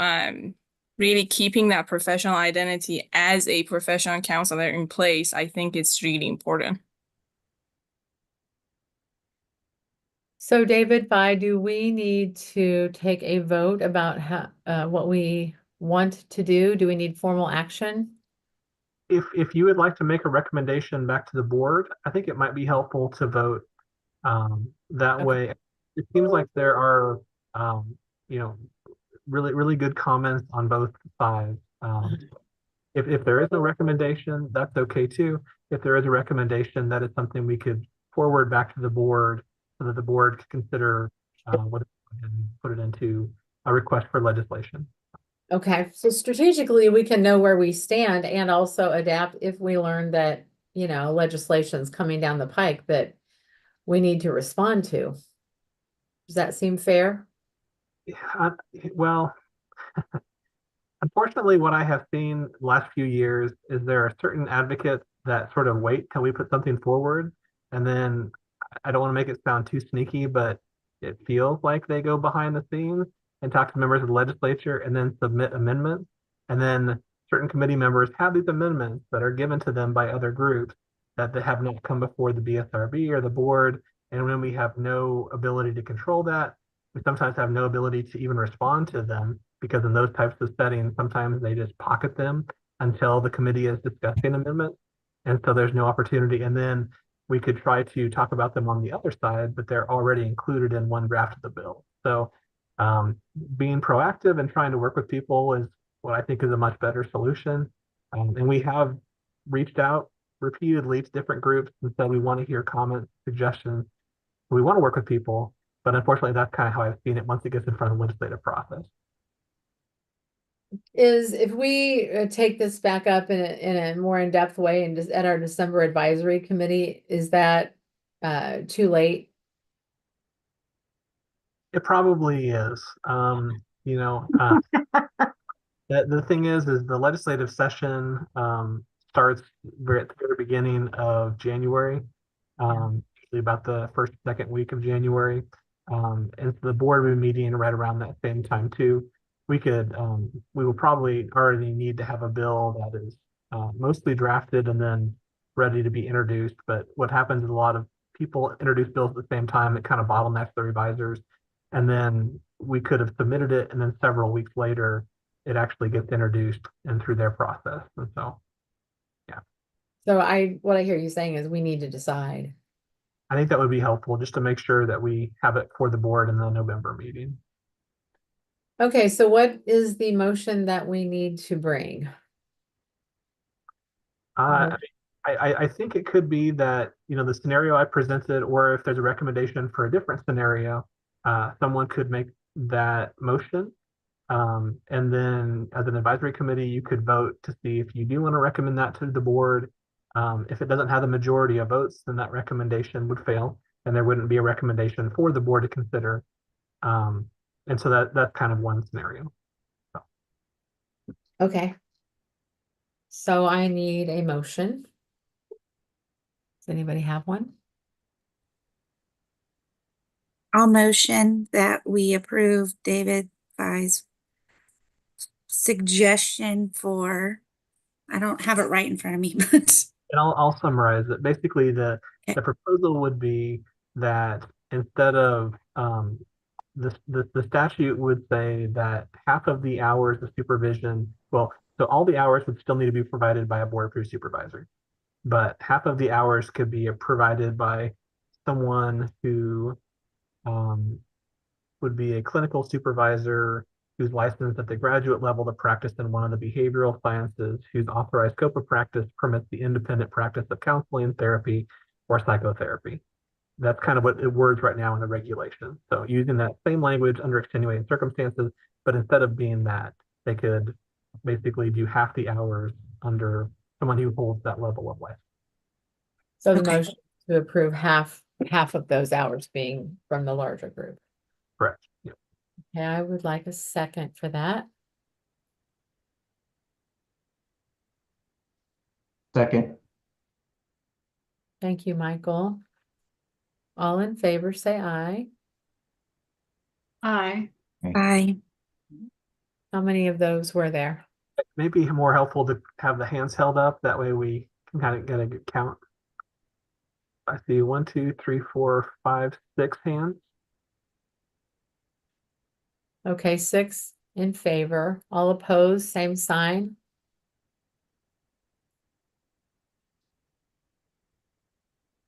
really keeping that professional identity as a professional counselor in place, I think it's really important. So David, do we need to take a vote about what we want to do? Do we need formal action? If you would like to make a recommendation back to the board, I think it might be helpful to vote. That Okay. way, it seems like there are, really, really good comments on both sides. If there is no recommendation, that's okay too. If there is a recommendation, that is something we could forward back to the board so that the board could consider what and put it into a request for legislation. Okay, so strategically, we can know where we stand and also adapt if we learn that, legislation's coming down the pike that we need to respond to. Does that seem fair? Well, unfortunately, what I have seen the last few years is there are certain advocates that sort of wait till we put something forward. And then I don't want to make it sound too sneaky, but it feels like they go behind the scenes and talk to members of the legislature and then submit amendments. And then certain committee members have these amendments that are given to them by other groups that they have not come before the BSRB or the board. And when we have no ability to control that, we sometimes have no ability to even respond to them, because in those types of settings, sometimes they just pocket them until the committee is discussing amendments. And so there's no opportunity. And then we could try to talk about them on the other side, but they're already included in one draft of the bill. So being proactive and trying to work with people is what I think is a much better solution. And we have reached out repeatedly to different groups and said we want to hear comments, suggestions. We want to work with people, but unfortunately, that's kind of how I've seen it once it gets in front of the legislative process. Is if we take this back up in a more in-depth way and just at our December advisory committee, is that too late? It probably is. you know, the thing is the legislative session starts at the very beginning of January, usually about the first, second week of January. And the board will be meeting right around that same time too. We will probably already need to have a bill that is mostly drafted and then ready to be introduced. But what happens is a lot of people introduce bills at the same time that kind of bottlenecks the revisers. And then we could have submitted it, and then several weeks later, it actually gets introduced and through their process. And so, So what I hear you saying is we need to decide. I think that would be helpful just to make sure that we have it for the board in the November meeting. Okay, so what is the motion that we need to bring? I think it could be that, the scenario I presented, or if there's a recommendation for a different scenario, someone could make that motion. And then as an advisory committee, you could vote to see if you do want to recommend that to the board. If it doesn't have the majority of votes, then that recommendation would fail and there wouldn't be a recommendation for the board to consider. And so that's kind of one scenario. Okay. So I need a motion. Does anybody have one? I'll motion that we approve David Vai's suggestion for, I don't have it right in front of me, but And I'll summarize it. Basically, the proposal would be that instead of the statute would say that half of the hours of supervision, so all the hours would still need to be provided by a board approved supervisor, but half of the hours could be provided by someone who would be a clinical supervisor who's licensed at the graduate level to practice in one of the behavioral sciences, whose authorized scope of practice permits the independent practice of counseling, therapy, or psychotherapy. That's kind of what it words right now in the regulation. So using that same language under extenuating circumstances, but instead of being that, they could basically do half the hours under someone who holds that level of license. So the Okay. motion to approve half of those hours being from the larger group. Correct. Yeah. Okay, I would like a second for that. Second. Thank you, Michael. All in favor, say aye. Aye. I, How many of those were there? Maybe more helpful to have the hands held up. That way we can kind of get a good count. I see 1, 2, 3, 4, 5, 6 hands. Okay, 6 in favor. All opposed, same sign.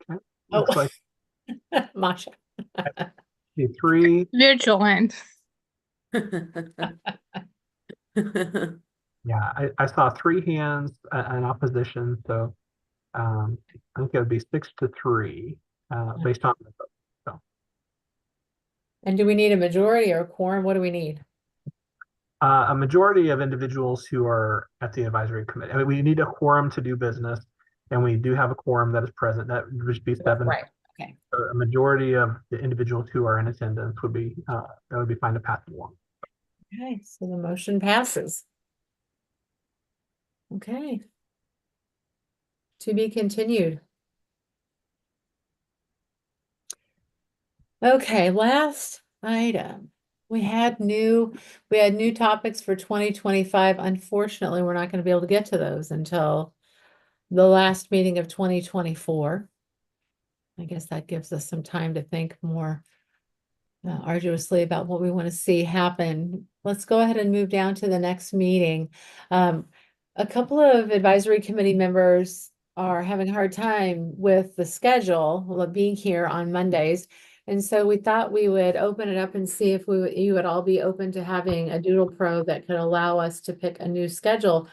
Okay. Oh. Looks like Masha. see 3. Vigilant. Yeah, I saw 3 hands in opposition. So I think it would be 6-3 based on the vote. So And do we need a majority or a quorum? What do we need? a majority of individuals who are at the advisory committee. I mean, we need a quorum to do business, and we do have a quorum that is present. That would be 7. Right. Okay. So a majority of the individuals who are in attendance would be that would be fine to pass along. Okay, so the motion passes. Okay. To be continued. Okay, last item. We had new topics for 2025. Unfortunately, we're not going to be able to get to those until the last meeting of 2024. I guess that gives us some time to think more arduously about what we want to see happen. Let's go ahead and move down to the next meeting. A couple of advisory committee members are having a hard time with the schedule of being here on Mondays. And so we thought we would open it up and see if you would all be open to having a Doodle Pro that could allow us to pick a new schedule.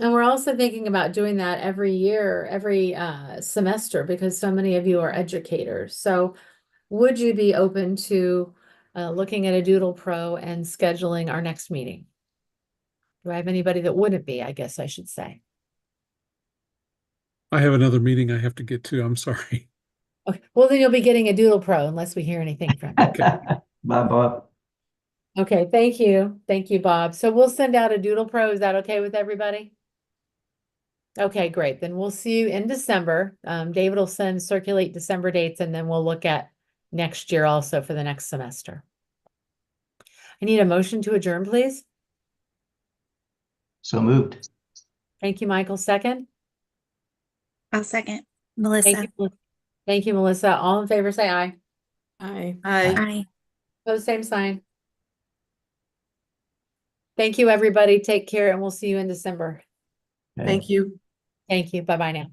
And we're also thinking about doing that every year, every semester, because so many of you are educators. So would you be open to looking at a Doodle Pro and scheduling our next meeting? Do I have anybody that wouldn't be, I guess I should say? I have another meeting I have to get to. I'm sorry. Okay. Well, then you'll be getting a Doodle Pro unless we hear anything from you. Bye, Bob. Okay, thank you. Thank you, Bob. So we'll send out a Doodle Pro. Is that okay with everybody? Okay, great. Then we'll see you in December. David will circulate December dates, and then we'll look at next year also for the next semester. I need a motion to adjourn, please. So moved. Thank you, Michael. Second. I'll second. Thank Melissa. you. Thank you, Melissa. All in favor, say aye. Aye. Aye. Pose same sign. Thank you, everybody. Take care, and we'll see you in December. Okay. Thank you. Bye-bye now.